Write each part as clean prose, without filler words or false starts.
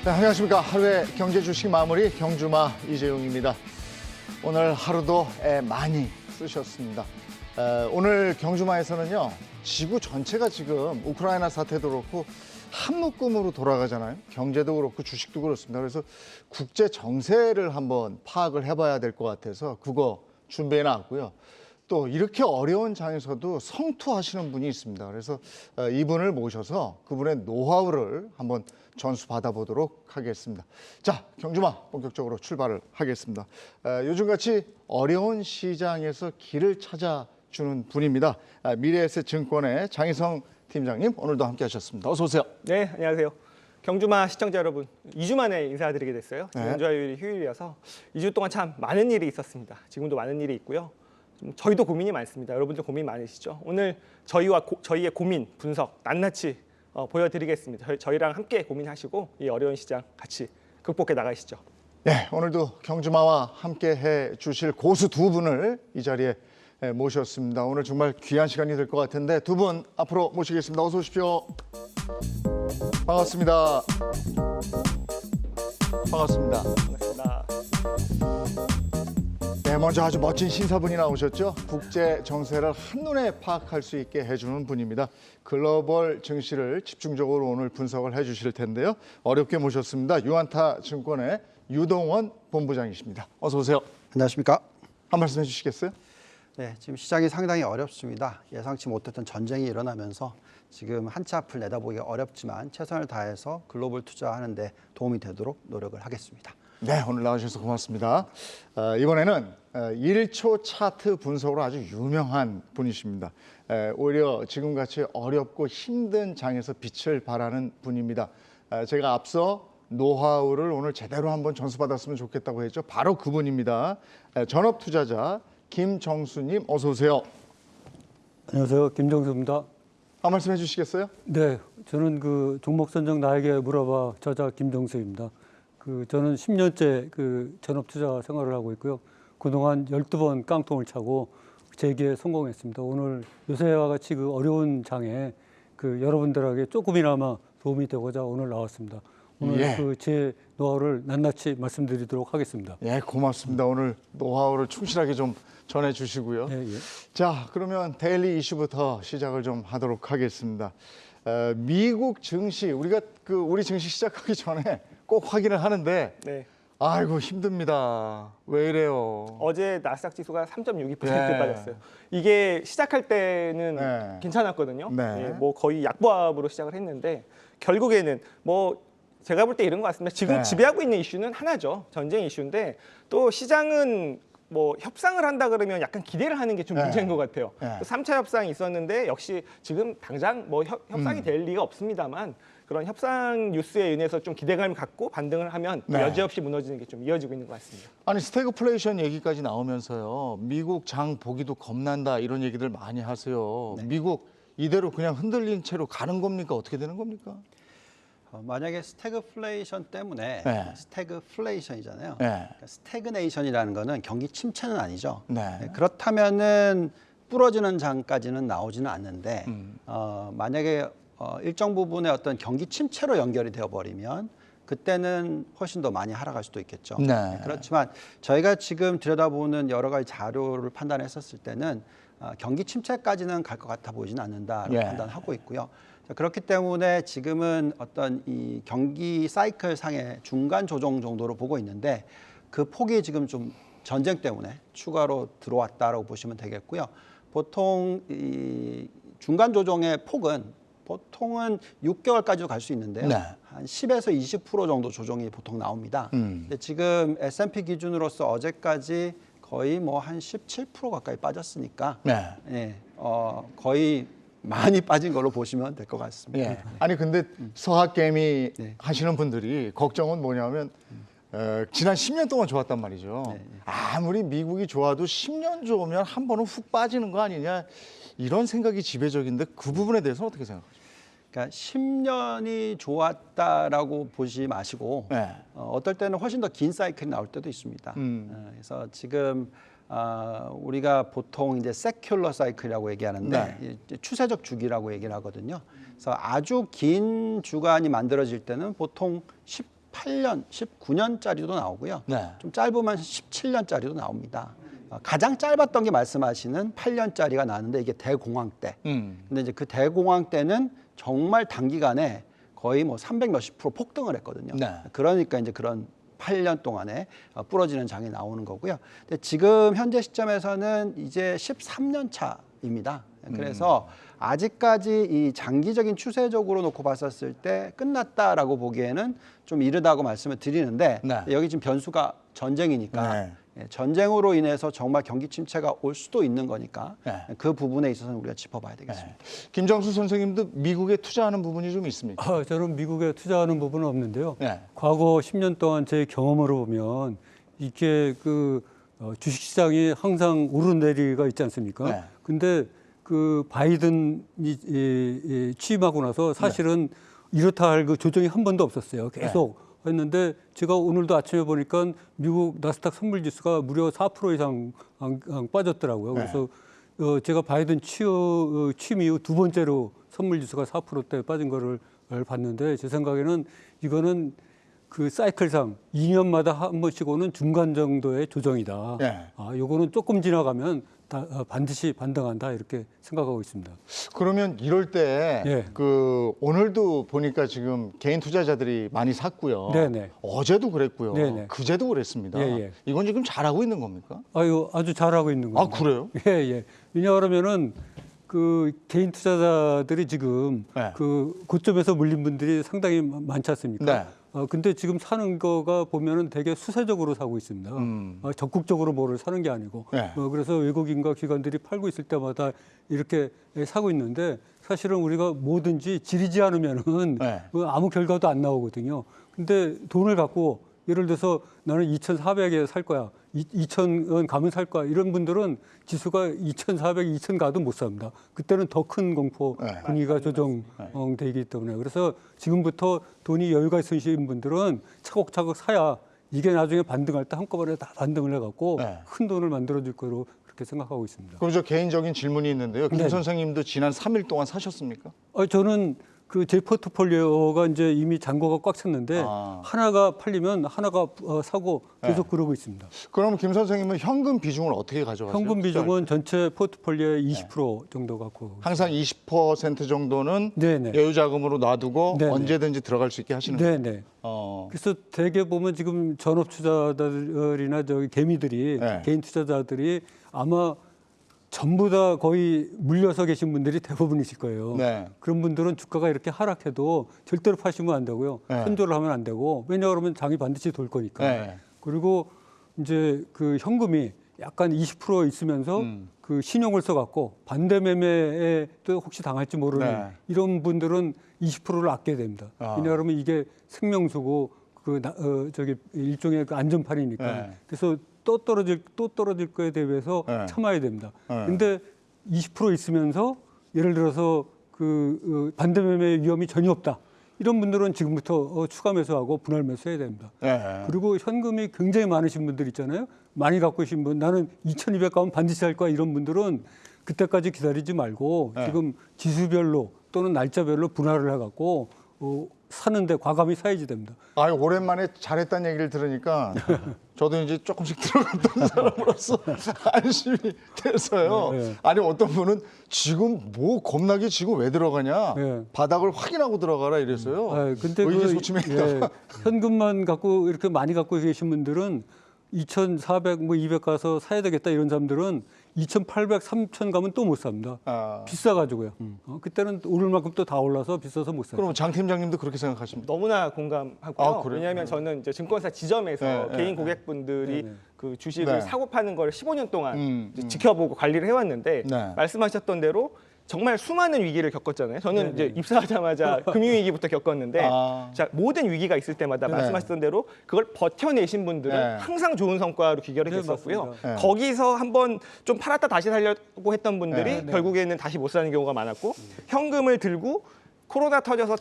네, 안녕하십니까. 하루의 경제 주식 마무리 경주마 이재용입니다. 오늘 하루도 애 많이 쓰셨습니다. 오늘 경주마에서는요, 지구 전체가 지금 우크라이나 사태도 그렇고 한 묶음으로 돌아가잖아요. 경제도 그렇고 주식도 그렇습니다. 그래서 국제 정세를 한번 파악을 해봐야 될 것 같아서 그거 준비해 놨고요. 또 이렇게 어려운 장에서도 성투하시는 분이 있습니다. 그래서 이분을 모셔서 그분의 노하우를 한번 전수 받아보도록 하겠습니다. 자, 경주마 본격적으로 출발을 하겠습니다. 요즘같이 어려운 시장에서 길을 찾아주는 분입니다. 미래에셋증권의 장희성 팀장님, 오늘도 함께 하셨습니다. 어서 오세요. 네, 안녕하세요. 경주마 시청자 여러분, 2주 만에 인사드리게 됐어요. 지난주 화요일이 휴일이어서 2주 동안 참 많은 일이 있었습니다. 지금도 많은 일이 있고요. 저희도 고민이 많습니다. 여러분들 고민 많으시죠? 오늘 저희의 고민, 분석, 낱낱이 보여드리겠습니다. 저희랑 함께 고민하시고 이 어려운 시장 같이 극복해 나가시죠. 네, 오늘도 경주마와 함께 해 주실 고수 두 분을 이 자리에 모셨습니다. 오늘 정말 귀한 시간이 될 것 같은데 두 분 앞으로 모시겠습니다. 어서 오십시오. 반갑습니다. 반갑습니다. 반갑습니다. 네, 먼저 아주 멋진 신사분이 나오셨죠. 국제 정세를 한눈에 파악할 수 있게 해주는 분입니다. 글로벌 증시를 집중적으로 오늘 분석을 해주실 텐데요. 어렵게 모셨습니다. 유안타 증권의 유동원 본부장이십니다. 어서 오세요. 안녕하십니까? 한 말씀 해주시겠어요? 네, 지금 시장이 상당히 어렵습니다. 예상치 못했던 전쟁이 일어나면서 지금 한치 앞을 내다보기가 어렵지만 최선을 다해서 글로벌 투자하는 데 도움이 되도록 노력을 하겠습니다. 네, 오늘 나와주셔서 고맙습니다. 이번에는 1초 차트 분석으로 아주 유명한 분이십니다. 오히려 지금같이 어렵고 힘든 장에서 빛을 발하는 분입니다. 제가 앞서 노하우를 오늘 제대로 한번 전수받았으면 좋겠다고 했죠. 바로 그분입니다. 전업투자자 김정수님, 어서 오세요. 안녕하세요. 김정수입니다. 한 말씀 해주시겠어요? 네, 저는 그 종목 선정 나에게 물어봐 저자 김정수입니다. 저는 10년째 전업 투자 생활을 하고 있고요. 그동안 12번 깡통을 차고 재기에 성공했습니다. 오늘 요새와 같이 어려운 장에 여러분들에게 조금이나마 도움이 되고자 오늘 나왔습니다. 오늘 제 노하우를 낱낱이 말씀드리도록 하겠습니다. 예, 고맙습니다. 오늘 노하우를 충실하게 좀 전해주시고요. 예. 자, 그러면 데일리 이슈부터 시작을 좀 하도록 하겠습니다. 미국 증시, 우리가 우리 증시 시작하기 전에 꼭 확인을 하는데, 네. 아이고 힘듭니다. 왜 이래요? 어제 나스닥 지수가 3.62% 네. 빠졌어요. 이게 시작할 때는 네. 괜찮았거든요. 네. 예, 뭐 거의 약보합으로 시작을 했는데 결국에는 제가 볼 때 이런 것 같습니다. 지금 네. 지배하고 있는 이슈는 하나죠. 전쟁 이슈인데 또 시장은 협상을 한다 그러면 약간 기대를 하는 게 좀 네. 문제인 것 같아요. 네. 3차 협상이 있었는데 역시 지금 당장 협상이 될 리가 없습니다만 그런 협상 뉴스에 인해서 좀 기대감을 갖고 반등을 하면 네. 여지없이 무너지는 게 좀 이어지고 있는 것 같습니다. 아니 스태그플레이션 얘기까지 나오면서요. 미국 장 보기도 겁난다 이런 얘기들 많이 하세요. 네. 미국 이대로 그냥 흔들린 채로 가는 겁니까? 어떻게 되는 겁니까? 만약에 스태그플레이션 때문에 네. 스태그플레이션이잖아요. 네. 그러니까 스태그네이션이라는 거는 경기 침체는 아니죠. 네. 그렇다면은 부러지는 장까지는 나오지는 않는데 만약에 일정 부분의 어떤 경기 침체로 연결이 되어 버리면 그때는 훨씬 더 많이 하락할 수도 있겠죠. 네. 그렇지만 저희가 지금 들여다보는 여러 가지 자료를 판단했었을 때는 경기 침체까지는 갈 것 같아 보이지는 않는다라고 예. 판단하고 있고요. 그렇기 때문에 지금은 어떤 이 경기 사이클 상의 중간 조정 정도로 보고 있는데 그 폭이 지금 좀 전쟁 때문에 추가로 들어왔다라고 보시면 되겠고요. 보통 이 중간 조정의 폭은 보통은 6개월까지도 갈 수 있는데요. 네. 한 10에서 20% 정도 조정이 보통 나옵니다. 근데 지금 S&P 기준으로서 어제까지 거의 한 17% 가까이 빠졌으니까 네. 예, 거의 많이 빠진 걸로 보시면 될 것 같습니다. 예. 아니 근데 서학개미 네. 하시는 분들이 걱정은 뭐냐면 지난 10년 동안 좋았단 말이죠. 네. 아무리 미국이 좋아도 10년 좋으면 한 번은 훅 빠지는 거 아니냐 이런 생각이 지배적인데 그 부분에 대해서는 어떻게 생각하세요? 그러니까 10년이 좋았다라고 보지 마시고 네. 어떨 때는 훨씬 더 긴 사이클이 나올 때도 있습니다. 그래서 지금 우리가 보통 이제 세큘러 사이클이라고 얘기하는데 이제 추세적 주기라고 얘기를 하거든요. 그래서 아주 긴 주간이 만들어질 때는 보통 18년, 19년짜리도 나오고요. 네. 좀 짧으면 17년짜리도 나옵니다. 가장 짧았던 게 말씀하시는 8년짜리가 나왔는데 이게 대공황 때. 근데 이제 그 대공황 때는 정말 단기간에 거의 뭐 300 몇십 % 폭등을 했거든요. 네. 그러니까 이제 그런 8년 동안에 부러지는 장이 나오는 거고요. 근데 지금 현재 시점에서는 이제 13년 차입니다. 그래서 아직까지 이 장기적인 추세적으로 놓고 봤었을 때 끝났다라고 보기에는 좀 이르다고 말씀을 드리는데 네. 여기 지금 변수가 전쟁이니까 네. 전쟁으로 인해서 정말 경기 침체가 올 수도 있는 거니까 네. 그 부분에 있어서는 우리가 짚어봐야 되겠습니다. 김정수 선생님도 미국에 투자하는 부분이 좀 있습니까? 저는 미국에 투자하는 부분은 없는데요. 네. 과거 10년 동안 제 경험으로 보면 이게 주식시장이 항상 오르내리가 있지 않습니까? 네. 근데 그 바이든이 취임하고 나서 사실은 이렇다 할 그 조정이 한 번도 없었어요. 계속 했는데 제가 오늘도 아침에 보니까 미국 나스닥 선물 지수가 무려 4% 이상 빠졌더라고요. 그래서 제가 바이든 취임 이후 두 번째로 선물 지수가 4%대 빠진 거를 봤는데 제 생각에는 이거는 그 사이클상 2년마다 한 번씩 오는 중간 정도의 조정이다. 네. 요거는 조금 지나가면 반드시 반등한다 이렇게 생각하고 있습니다. 그러면 이럴 때 예. 오늘도 보니까 지금 개인 투자자들이 많이 샀고요. 네네. 어제도 그랬고요. 네네. 그제도 그랬습니다. 예. 이건 지금 잘하고 있는 겁니까? 아주 잘하고 있는 아, 겁니다. 그래요? 예. 왜냐하면은 그 개인 투자자들이 지금 네. 그 고점에서 물린 분들이 상당히 많지 않습니까? 네. 근데 지금 사는 거가 보면은 되게 수세적으로 사고 있습니다. 적극적으로 뭐를 사는 게 아니고. 네. 그래서 외국인과 기관들이 팔고 있을 때마다 이렇게 사고 있는데 사실은 우리가 뭐든지 지리지 않으면은 네. 아무 결과도 안 나오거든요. 근데 돈을 갖고 예를 들어서 나는 2,400에 살 거야. 2,000원 가면 살 거야. 이런 분들은 지수가 2,400, 2,000 가도 못 삽니다. 그때는 더 큰 공포 분위기가 조정되기 때문에. 그래서 지금부터 돈이 여유가 있으신 분들은 차곡차곡 사야 이게 나중에 반등할 때 한꺼번에 다 반등을 해갖고 큰 돈을 만들어줄 거로 그렇게 생각하고 있습니다. 그럼 저 개인적인 질문이 있는데요. 김 네. 선생님도 지난 3일 동안 사셨습니까? 저는 그 제 포트폴리오가 이제 이미 잔고가 꽉 찼는데 하나가 팔리면 하나가 사고 계속 그러고 있습니다. 그럼 김 선생님은 현금 비중을 어떻게 가져가세요? 현금 비중은 전체 포트폴리오의 20% 정도 갖고 항상 20% 정도는 네네. 여유 자금으로 놔두고 네네. 언제든지 들어갈 수 있게 하시는 거예요. 네네. 어. 그래서 대개 보면 지금 전업 투자자들이나 저기 개미들이 네. 개인 투자자들이 아마 전부 다 거의 물려서 계신 분들이 대부분이실 거예요. 네. 그런 분들은 주가가 이렇게 하락해도 절대로 파시면 안 되고요. 네. 손절을 하면 안 되고 왜냐 그러면 장이 반드시 돌 거니까. 네. 그리고 이제 그 현금이 약간 20% 있으면서 그 신용을 써갖고 반대 매매에 또 혹시 당할지 모르는 네. 이런 분들은 20%를 아껴야 됩니다. 왜냐하면 이게 생명수고 저기 일종의 그 안전판이니까. 네. 그래서 또 떨어질 거에 대비해서 네. 참아야 됩니다. 네. 근데 20% 있으면서 예를 들어서 반대 매매 위험이 전혀 없다. 이런 분들은 지금부터 추가 매수하고 분할 매수해야 됩니다. 네. 그리고 현금이 굉장히 많으신 분들 있잖아요. 많이 갖고 계신 분, 나는 2,200 가면 반드시 할 거야. 이런 분들은 그때까지 기다리지 말고 지금 지수별로 또는 날짜별로 분할을 해갖고 사는데 과감히 사야지 됩니다. 오랜만에 잘했다는 얘기를 들으니까 저도 이제 조금씩 들어갔던 사람으로서 안심이 돼서요. 네. 아니 어떤 분은 지금 뭐 겁나게 지금 왜 들어가냐? 네. 바닥을 확인하고 들어가라 이래서요. 근데 의기소침했다가 현금만 갖고 이렇게 많이 갖고 계신 분들은 2,400, 200 가서 사야 되겠다 이런 사람들은 2,800, 3,000 가면 또 못 삽니다. 비싸가지고요. 그때는 오를 만큼 또 다 올라서 비싸서 못 사요. 그럼 장 팀장님도 그렇게 생각하십니까? 너무나 공감하고요. 아, 그래요? 왜냐하면 저는 이제 증권사 지점에서 네, 개인 네, 고객분들이 네. 그 주식을 네. 사고 파는 걸 15년 동안 이제 지켜보고 관리를 해왔는데 네. 말씀하셨던 대로 정말 수많은 위기를 겪었잖아요. 저는 네, 이제 입사하자마자 금융위기부터 겪었는데 자, 모든 위기가 있을 때마다 네. 말씀하셨던 대로 그걸 버텨내신 분들은 네. 항상 좋은 성과로 귀결이 네, 됐었고요. 맞습니다. 네. 거기서 한번 좀 팔았다 다시 살려고 했던 분들이 네. 결국에는 다시 못 사는 경우가 많았고 현금을 들고 코로나 터져서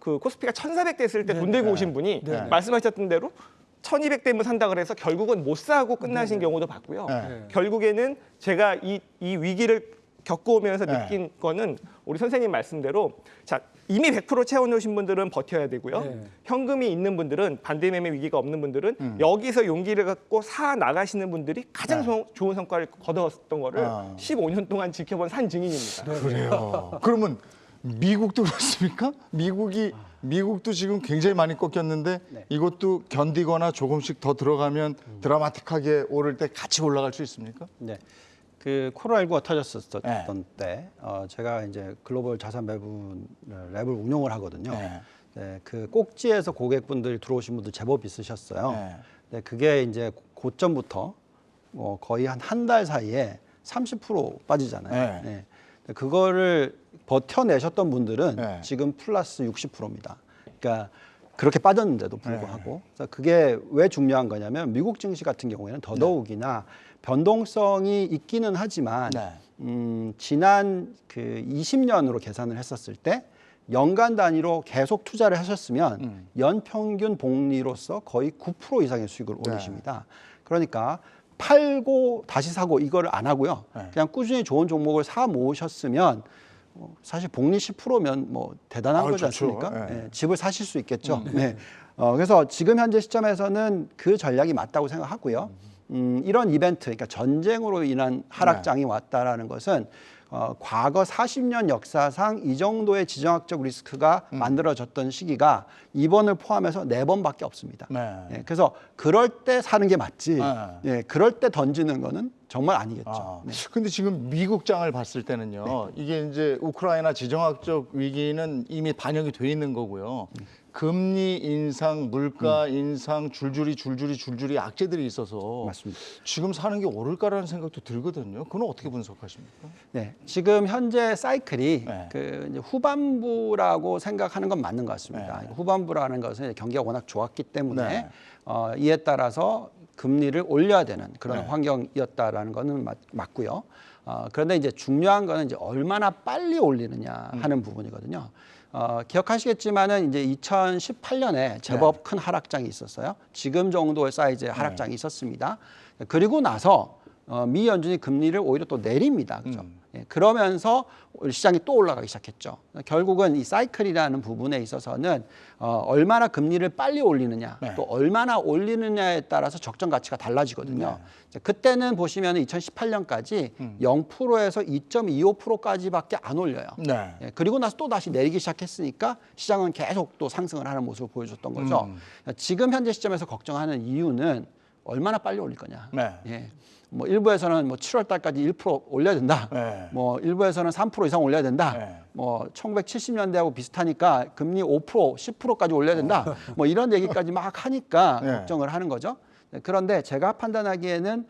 그 코스피가 1,400 됐을 때 돈 들고 오신 분이 네. 말씀하셨던 대로 1,200 되면 산다 그래서 결국은 못 사고 끝나신 경우도 봤고요. 네. 결국에는 제가 이 위기를 겪어오면서 네. 느낀 거는 우리 선생님 말씀대로 자 이미 100% 채워놓으신 분들은 버텨야 되고요. 네. 현금이 있는 분들은 반대매매 위기가 없는 분들은 여기서 용기를 갖고 사 나가시는 분들이 가장 좋은 성과를 거두었던 거를 15년 동안 지켜본 산 증인입니다. 그래요. 그러면 미국도 그렇습니까? 미국도 지금 굉장히 많이 꺾였는데 네. 이것도 견디거나 조금씩 더 들어가면 드라마틱하게 오를 때 같이 올라갈 수 있습니까? 네. 그 코로나19가 터졌었던 네. 때 제가 이제 글로벌 자산 배분 랩을 운영을 하거든요. 네. 네, 그 꼭지에서 고객분들이 들어오신 분들 제법 있으셨어요. 네. 네, 그게 이제 고점부터 거의 한 달 사이에 30% 빠지잖아요. 네. 네. 그거를 버텨내셨던 분들은 네. 지금 플러스 60%입니다. 그러니까 그렇게 빠졌는데도 불구하고 그래서 그게 왜 중요한 거냐면 미국 증시 같은 경우에는 더더욱이나 변동성이 있기는 하지만 네. 지난 그 20년으로 계산을 했었을 때 연간 단위로 계속 투자를 하셨으면 연평균 복리로서 거의 9% 이상의 수익을 올리십니다. 그러니까 팔고 다시 사고 이거를 안 하고요. 네. 그냥 꾸준히 좋은 종목을 사 모으셨으면 사실 복리 10%면 뭐 대단한 거지 좋죠. 않습니까? 네. 네, 집을 사실 수 있겠죠. 네. 그래서 지금 현재 시점에서는 그 전략이 맞다고 생각하고요. 이런 이벤트, 그러니까 전쟁으로 인한 하락장이 왔다라는 것은 과거 40년 역사상 이 정도의 지정학적 리스크가 만들어졌던 시기가 이번을 포함해서 4번밖에 없습니다. 네. 예, 그래서 그럴 때 사는 게 맞지. 네. 예, 그럴 때 던지는 거는 정말 아니겠죠. 네. 근데 지금 미국장을 봤을 때는요. 이게 이제 우크라이나 지정학적 위기는 이미 반영이 돼 있는 거고요. 금리 인상, 물가 인상, 줄줄이 악재들이 있어서 맞습니다. 지금 사는 게 옳을까라는 생각도 들거든요. 그건 어떻게 분석하십니까? 네, 지금 현재 사이클이 네. 그 이제 후반부라고 생각하는 건 맞는 것 같습니다. 후반부라는 것은 이제 경기가 워낙 좋았기 때문에 네. 이에 따라서 금리를 올려야 되는 그런 네. 환경이었다라는 거는 맞고요. 그런데 이제 중요한 거는 이제 얼마나 빨리 올리느냐 하는 부분이거든요. 기억하시겠지만은 이제 2018년에 제법 큰 하락장이 있었어요. 지금 정도의 사이즈의 하락장이 있었습니다. 그리고 나서 미 연준이 금리를 오히려 또 내립니다. 그죠? 예, 그러면서 시장이 또 올라가기 시작했죠. 결국은 이 사이클이라는 부분에 있어서는 얼마나 금리를 빨리 올리느냐, 네. 또 얼마나 올리느냐에 따라서 적정 가치가 달라지거든요. 그때는 보시면 2018년까지 0%에서 2.25%까지밖에 안 올려요. 네. 예, 그리고 나서 또 다시 내리기 시작했으니까 시장은 계속 또 상승을 하는 모습을 보여줬던 거죠. 지금 현재 시점에서 걱정하는 이유는 얼마나 빨리 올릴 거냐. 네. 예. 뭐 일부에서는 뭐 7월 달까지 1% 올려야 된다. 네. 뭐 일부에서는 3% 이상 올려야 된다. 네. 뭐 1970년대하고 비슷하니까 금리 5%, 10%까지 올려야 된다. 뭐 이런 얘기까지 막 하니까 네. 걱정을 하는 거죠. 네, 그런데 제가 판단하기에는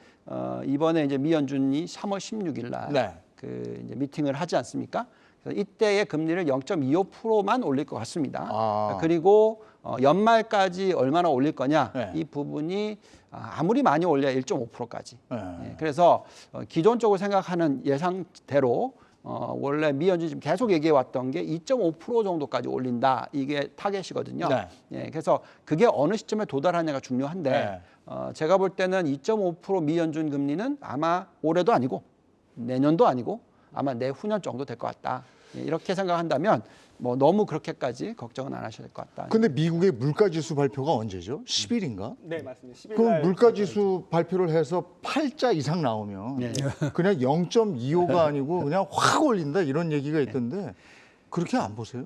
이번에 이제 미 연준이 3월 16일 날 네. 그 이제 미팅을 하지 않습니까? 그래서 이때의 금리를 0.25%만 올릴 것 같습니다. 그리고 연말까지 얼마나 올릴 거냐 네. 이 부분이 아무리 많이 올려야 1.5%까지. 네. 예, 그래서 기존적으로 생각하는 예상대로 원래 미 연준이 지금 계속 얘기해 왔던 게 2.5% 정도까지 올린다. 이게 타겟이거든요. 네. 예, 그래서 그게 어느 시점에 도달하냐가 중요한데 네. 제가 볼 때는 2.5% 미 연준 금리는 아마 올해도 아니고 내년도 아니고 아마 내후년 정도 될 것 같다. 예, 이렇게 생각한다면 뭐 너무 그렇게까지 걱정은 안 하셔야 될 것 같다. 근데 미국의 물가지수 발표가 언제죠? 10일인가? 네, 맞습니다. 10일 그럼 날 물가지수 발표를 해서 8자 이상 나오면 네. 그냥 0.25가 아니고 그냥 확 올린다 이런 얘기가 있던데 그렇게 안 보세요?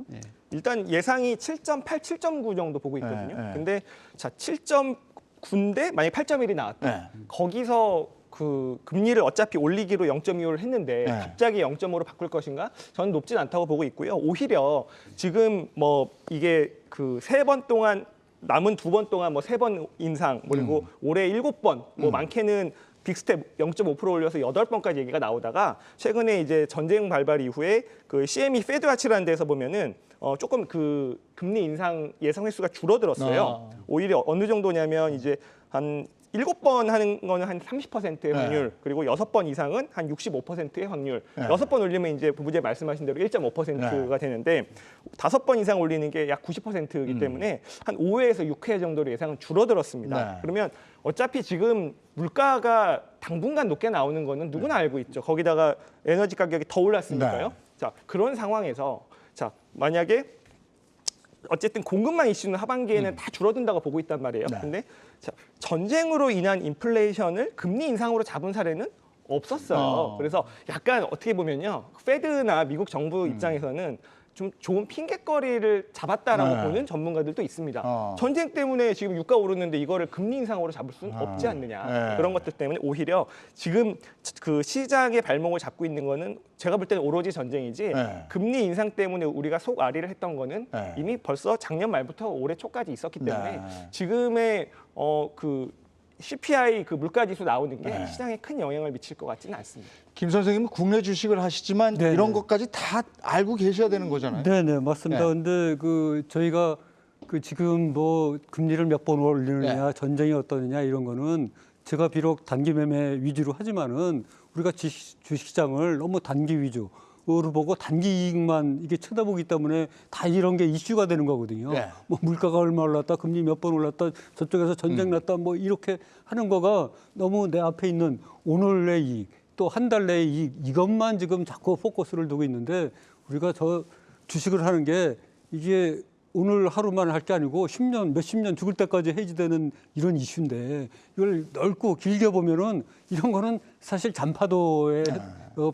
일단 예상이 7.8, 7.9 정도 보고 있거든요. 네. 근데 자 7.9인데 만약 8.1이 나왔다. 네. 거기서 그 금리를 어차피 올리기로 0.25를 했는데 네. 갑자기 0.5로 바꿀 것인가? 저는 높진 않다고 보고 있고요. 오히려 지금 뭐 이게 그 3번 동안 남은 2번 동안 뭐 3번 인상 그리고 올해 7번 뭐 많게는 빅스텝 0.5% 올려서 8번까지 얘기가 나오다가 최근에 이제 전쟁 발발 이후에 그 CME 페드와치라는 데서 보면은 조금 그 금리 인상 예상 횟수가 줄어들었어요. 오히려 어느 정도냐면 이제 한 7번 하는 거는 한 30%의 네. 확률, 그리고 6번 이상은 한 65%의 확률. 네. 6번 올리면 이제 부부제 말씀하신 대로 1.5%가 되는데 5번 이상 올리는 게 약 90%이기 때문에 한 5회에서 6회 정도로 예상은 줄어들었습니다. 네. 그러면 어차피 지금 물가가 당분간 높게 나오는 거는 누구나 알고 있죠. 거기다가 에너지 가격이 더 올랐으니까요. 네. 자, 그런 상황에서 자, 만약에 어쨌든 공급망 이슈는 하반기에는 다 줄어든다고 보고 있단 말이에요. 네. 근데 자, 전쟁으로 인한 인플레이션을 금리 인상으로 잡은 사례는 없었어요. 그래서 약간 어떻게 보면요, 페드나 미국 정부 입장에서는 좀 좋은 핑곗거리를 잡았다라고 네. 보는 전문가들도 있습니다. 어. 전쟁 때문에 지금 유가 오르는데 이거를 금리 인상으로 잡을 수는 없지 않느냐. 네. 그런 것들 때문에 오히려 지금 그 시장의 발목을 잡고 있는 거는 제가 볼 때는 오로지 전쟁이지 네. 금리 인상 때문에 우리가 속앓이를 했던 거는 네. 이미 벌써 작년 말부터 올해 초까지 있었기 때문에 네. 지금의 그 CPI 그 물가지수 나오는 게 네. 시장에 큰 영향을 미칠 것 같지는 않습니다. 김 선생님은 국내 주식을 하시지만 네, 이런 네. 것까지 다 알고 계셔야 되는 거잖아요. 네네 맞습니다. 네. 근데 그 저희가 그 지금 뭐 금리를 몇 번 올리느냐, 전쟁이 어떠느냐 이런 거는 제가 비록 단기 매매 위주로 하지만은 우리가 주식시장을 너무 단기 위주로 보고 단기 이익만 이게 쳐다보기 때문에 다 이런 게 이슈가 되는 거거든요. 네. 뭐 물가가 얼마 올랐다, 금리 몇 번 올랐다, 저쪽에서 전쟁 났다, 뭐 이렇게 하는 거가 너무 내 앞에 있는 오늘의 이익, 또 한 달 내의 이익 이것만 지금 자꾸 포커스를 두고 있는데 우리가 저 주식을 하는 게 이게 오늘 하루만 할 게 아니고 10년, 몇십 년 죽을 때까지 해지되는 이런 이슈인데 이걸 넓고 길게 보면은 이런 거는 사실 잔파도에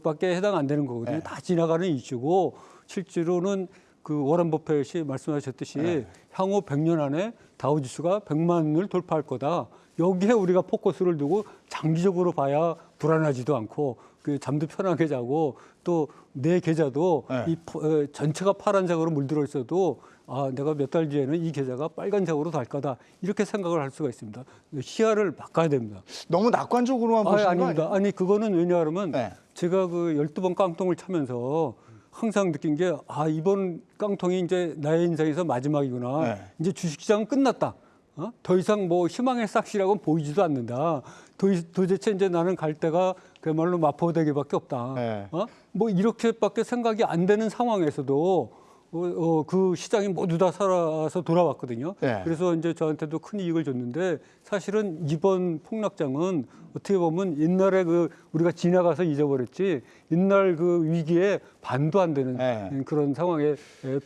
밖에 해당 안 되는 거거든요. 다 지나가는 이슈고 실제로는 그 워런 버핏이 말씀하셨듯이 향후 100년 안에 다우지수가 100만을 돌파할 거다. 여기에 우리가 포커스를 두고 장기적으로 봐야 불안하지도 않고 그 잠도 편하게 자고 또 내 계좌도 전체가 파란색으로 물들어 있어도 아, 내가 몇 달 뒤에는 이 계좌가 빨간색으로 달 거다. 이렇게 생각을 할 수가 있습니다. 시야를 바꿔야 됩니다. 너무 낙관적으로만 보시는 거 아닙니다. 아니에요? 아니 그거는 왜냐하면 네. 제가 그 12번 깡통을 차면서 항상 느낀 게 아, 이번 깡통이 이제 나의 인생에서 마지막이구나. 네. 이제 주식시장은 끝났다. 더 이상 뭐 희망의 싹시라고는 보이지도 않는다. 도대체 이제 나는 갈 데가 그야말로 마포대교밖에 없다. 네. 뭐 이렇게밖에 생각이 안 되는 상황에서도 그 시장이 모두 다 살아서 돌아왔거든요. 네. 그래서 이제 저한테도 큰 이익을 줬는데 사실은 이번 폭락장은 어떻게 보면 옛날에 그 우리가 지나가서 잊어버렸지 옛날 그 위기에 반도 안 되는 네. 그런 상황의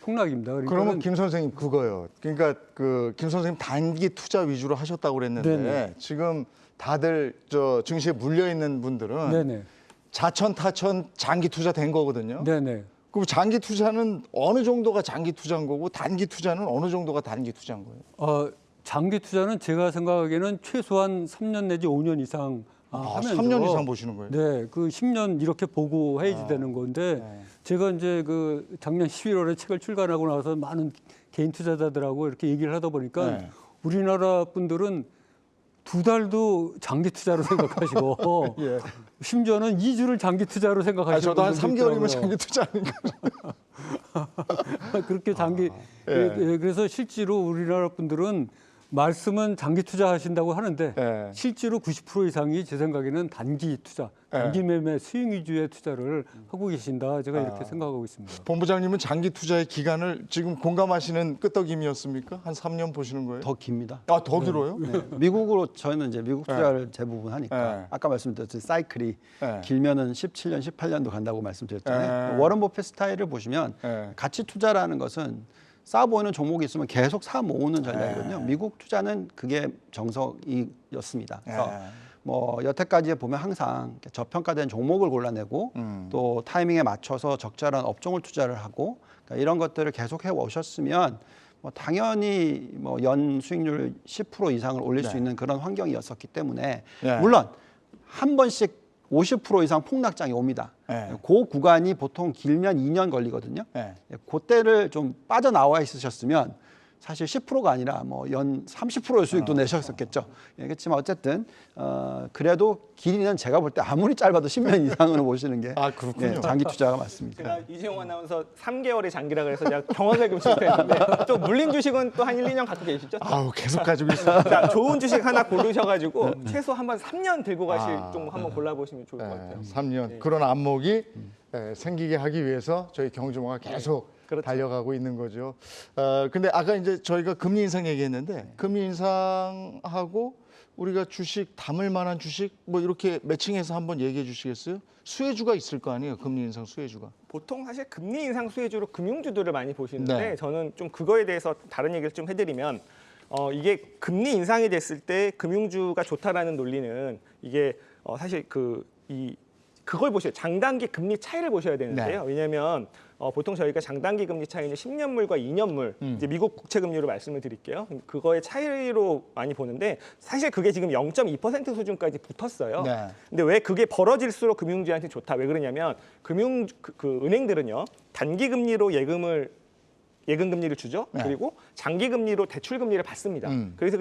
폭락입니다. 그러면 김 선생님 그거요. 그러니까 그 김 선생님 단기 투자 위주로 하셨다고 그랬는데 네네. 지금 다들 저 증시에 물려 있는 분들은 네네. 자천 타천 장기 투자 된 거거든요. 네네. 그럼 장기 투자는 어느 정도가 장기 투자인 거고 단기 투자는 어느 정도가 단기 투자인 거예요? 장기 투자는 제가 생각하기에는 최소한 3년 내지 5년 이상 하면서 3년 이상 보시는 거예요? 네, 그 10년 이렇게 보고 해야지 되는 건데 제가 이제 그 작년 11월에 책을 출간하고 나서 많은 개인 투자자들하고 이렇게 얘기를 하다 보니까 네. 우리나라 분들은 2달도 장기 투자로 생각하시고 예. 심지어는 2주를 장기 투자로 생각하시는 저도 한 분들도 3개월이면 있더라고요. 장기 투자 아닌가? 그렇게 장기 예. 그래서 실제로 우리나라 분들은 말씀은 장기 투자하신다고 하는데 예. 실제로 90% 이상이 제 생각에는 단기 투자, 단기 매매 수익 위주의 투자를 하고 계신다. 제가 이렇게 생각하고 있습니다. 본부장님은 장기 투자의 기간을 지금 공감하시는 끄떡임이었습니까? 한 3년 보시는 거예요? 더 깁니다. 아, 더 길어요? 네. 미국으로 저는 이제 미국 투자를 대부분 하니까 네. 아까 말씀드렸듯이 사이클이 네. 길면은 17년, 18년도 간다고 말씀드렸잖아요. 네. 워런 버핏 스타일을 보시면 네. 가치 투자라는 것은 싸 보이는 종목이 있으면 계속 사 모으는 전략이거든요. 미국 투자는 그게 정석이었습니다. 그래서 뭐 여태까지 보면 항상 저평가된 종목을 골라내고 또 타이밍에 맞춰서 적절한 업종을 투자를 하고 그러니까 이런 것들을 계속 해 오셨으면 뭐 당연히 뭐 연 수익률 10% 이상을 올릴 수 있는 그런 환경이었었기 때문에 네. 물론 한 번씩 50% 이상 폭락장이 옵니다. 네. 그 구간이 보통 길면 2년 걸리거든요. 네. 그때를 좀 빠져나와 있으셨으면 사실 10%가 아니라 뭐 연 30%의 수익도 내셨었겠죠. 예, 그렇지만 어쨌든 그래도 길이는 제가 볼 때 아무리 짧아도 10년 이상으로 보시는 게 아, 그렇군요. 예, 장기 투자가 맞습니다. 제가 이재용 아나운서 3개월의 장기라 그래서 제가 경험을 좀 실패했는데 또 물린 주식은 또 한 1, 2년 갖고 계시죠? 아우, 계속 가지고 있어요. 자, 좋은 주식 하나 고르셔가지고 최소 한번 3년 들고 가실 좀 한번 골라보시면 좋을 것 같아요. 3년. 그런 안목이 생기게 하기 위해서 저희 경주마가 계속 그렇죠. 달려가고 있는 거죠. 근데 아까 이제 저희가 금리 인상 얘기했는데 금리 인상하고 우리가 주식 담을 만한 주식 뭐 이렇게 매칭해서 한번 얘기해 주시겠어요? 수혜주가 있을 거 아니에요? 금리 인상 수혜주가. 보통 사실 금리 인상 수혜주로 금융주들을 많이 보시는데 네. 저는 좀 그거에 대해서 다른 얘기를 좀 해드리면 이게 금리 인상이 됐을 때 금융주가 좋다라는 논리는 이게 사실 그걸 보셔야 장단기 금리 차이를 보셔야 되는데요. 네. 왜냐하면 보통 저희가 장단기 금리 차이는 10년물과 2년물 이제 미국 국채 금리로 말씀을 드릴게요. 그거의 차이로 많이 보는데 사실 그게 지금 0.2% 수준까지 붙었어요. 네. 근데 왜 그게 벌어질수록 금융주한테 좋다? 왜 그러냐면 은행들은요 단기 금리로 예금 금리를 주죠. 네. 그리고 장기 금리로 대출 금리를 받습니다. 그래서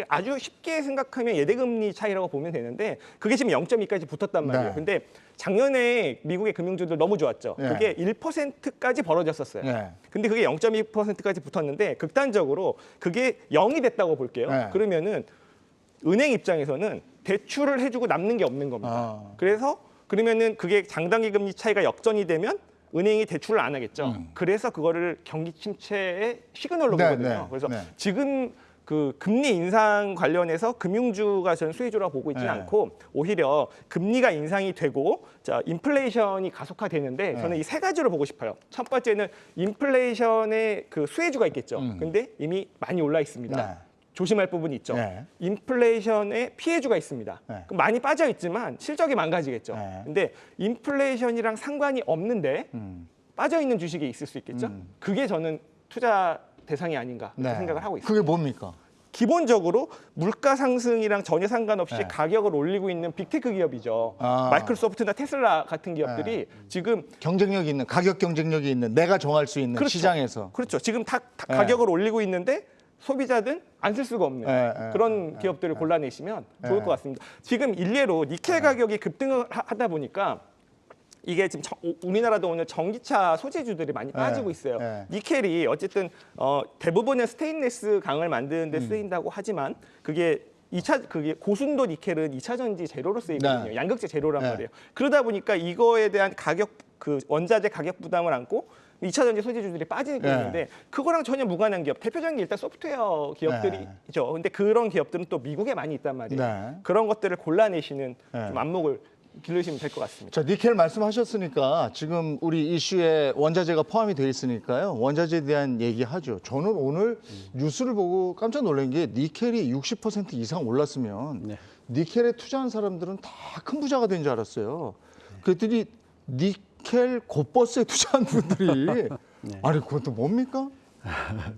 아주 쉽게 생각하면 예대 금리 차이라고 보면 되는데 그게 지금 0.2까지 붙었단 말이에요. 네. 근데 작년에 미국의 금융주들 너무 좋았죠. 네. 그게 1%까지 벌어졌었어요. 네. 근데 그게 0.2%까지 붙었는데 극단적으로 그게 0이 됐다고 볼게요. 네. 그러면은 은행 입장에서는 대출을 해주고 남는 게 없는 겁니다. 그래서 그러면은 그게 장단기 금리 차이가 역전이 되면 은행이 대출을 안 하겠죠. 그래서 그거를 경기 침체의 시그널로 네, 보거든요. 네, 그래서 네. 지금 그 금리 인상 관련해서 금융주가 저는 수혜주라고 보고 있지는 네. 않고 오히려 금리가 인상이 되고 자 인플레이션이 가속화되는데 저는 이 세 가지로 보고 싶어요. 첫 번째는 인플레이션의 그 수혜주가 있겠죠. 근데 이미 많이 올라 있습니다. 네. 조심할 부분이 있죠. 네. 인플레이션의 피해주가 있습니다. 네. 그럼 많이 빠져 있지만 실적이 망가지겠죠. 네. 근데 인플레이션이랑 상관이 없는데 빠져 있는 주식이 있을 수 있겠죠. 그게 저는 투자 대상이 아닌가 이렇게 생각을 하고 있습니다. 그게 뭡니까? 기본적으로 물가 상승이랑 전혀 상관없이 네. 가격을 올리고 있는 빅테크 기업이죠. 아. 마이크로소프트나 테슬라 같은 기업들이 지금 경쟁력이 있는, 가격 경쟁력이 있는, 내가 정할 수 있는 그렇죠. 시장에서. 그렇죠. 지금 다 네. 가격을 올리고 있는데 소비자든 안 쓸 수가 없는 네, 그런 기업들을 골라내시면 좋을 것 같습니다. 지금 일례로 니켈 가격이 급등을 하다 보니까 이게 지금 우리나라도 오늘 전기차 소재주들이 많이 빠지고 있어요. 네. 니켈이 어쨌든 대부분은 스테인리스 강을 만드는 데 쓰인다고 하지만 그게 고순도 니켈은 2차 전지 재료로 쓰이거든요. 네. 양극재 재료란 네. 말이에요. 그러다 보니까 이거에 대한 원자재 가격 부담을 안고 2차 전지 소재주들이 빠지게 네. 되는데 그거랑 전혀 무관한 기업, 대표적인 게 일단 소프트웨어 기업들이죠. 근데 그런 기업들은 또 미국에 많이 있단 말이에요. 네. 그런 것들을 골라내시는 네. 좀 안목을 기르시면 될 것 같습니다. 자, 니켈 말씀하셨으니까 지금 우리 이슈에 원자재가 포함이 되어 있으니까요. 원자재에 대한 얘기하죠. 저는 오늘 뉴스를 보고 깜짝 놀란 게 니켈이 60% 이상 올랐으면 네. 니켈에 투자한 사람들은 다 큰 부자가 된 줄 알았어요. 그랬더니 니켈 곧버스에 투자한 분들이 아니 그것도 뭡니까?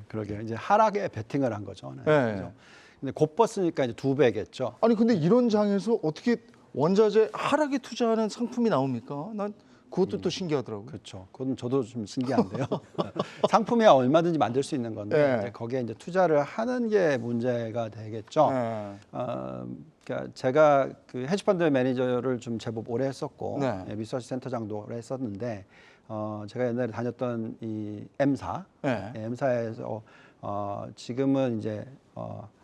그러게 이제 하락에 베팅을 한 거죠. 네. 네. 그죠? 근데 곧버스니까 이제 2배겠죠. 아니 근데 이런 장에서 어떻게 원자재 하락에 투자하는 상품이 나옵니까? 난 그것도 또 신기하더라고요. 그렇죠. 그건 저도 좀 신기한데요. 상품이야 얼마든지 만들 수 있는 건데 네. 이제 거기에 이제 투자를 하는 게 문제가 되겠죠. 네. 그러니까 제가 그 헤지펀드 매니저를 좀 제법 오래 했었고 네. 리서치 센터장도 오래 했었는데 제가 옛날에 다녔던 이 M사, 네. M사에서 지금은 이제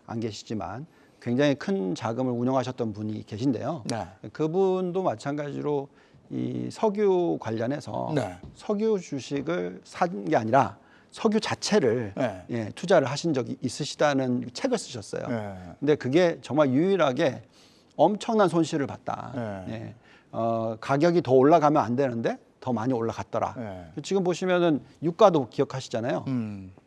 안 계시지만 굉장히 큰 자금을 운영하셨던 분이 계신데요. 네. 그분도 마찬가지로 이 석유 관련해서 네. 석유 주식을 산 게 아니라 석유 자체를 네. 예, 투자를 하신 적이 있으시다는 책을 쓰셨어요. 네. 근데 그게 정말 유일하게 엄청난 손실을 봤다. 네. 예. 가격이 더 올라가면 안 되는데 더 많이 올라갔더라. 네. 지금 보시면은 유가도 기억하시잖아요.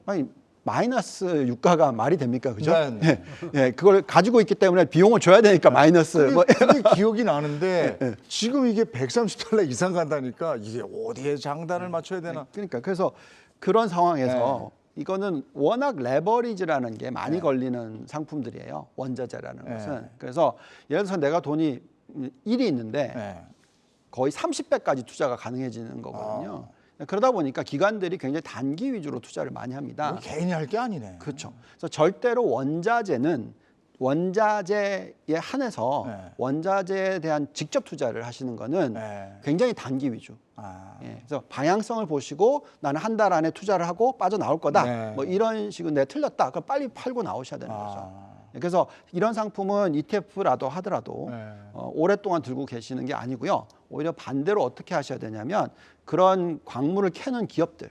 아니 마이너스 유가가 말이 됩니까, 그죠? 네, 네. 예, 예, 그걸 가지고 있기 때문에 비용을 줘야 되니까 마이너스. 뭐. 그게 기억이 나는데 지금 이게 130달러 이상 간다니까 이게 어디에 장단을 맞춰야 되나? 그러니까 그래서 그런 상황에서 이거는 워낙 레버리지라는 게 많이 걸리는 상품들이에요. 원자재라는 것은. 그래서 예를 들어서 내가 돈이 1이 있는데 네. 거의 30배까지 투자가 가능해지는 거거든요. 그러다 보니까 기관들이 굉장히 단기 위주로 투자를 많이 합니다. 뭐 개인이 할 게 아니네. 그렇죠. 그래서 절대로 원자재는 원자재에 한해서 네. 원자재에 대한 직접 투자를 하시는 거는 네. 굉장히 단기 위주. 아. 예, 그래서 방향성을 보시고 나는 한 달 안에 투자를 하고 빠져나올 거다. 네. 뭐 이런 식으로 내가 틀렸다. 그럼 빨리 팔고 나오셔야 되는 거죠. 아. 예, 그래서 이런 상품은 ETF라도 하더라도 네. 오랫동안 들고 계시는 게 아니고요. 오히려 반대로 어떻게 하셔야 되냐면 그런 광물을 캐는 기업들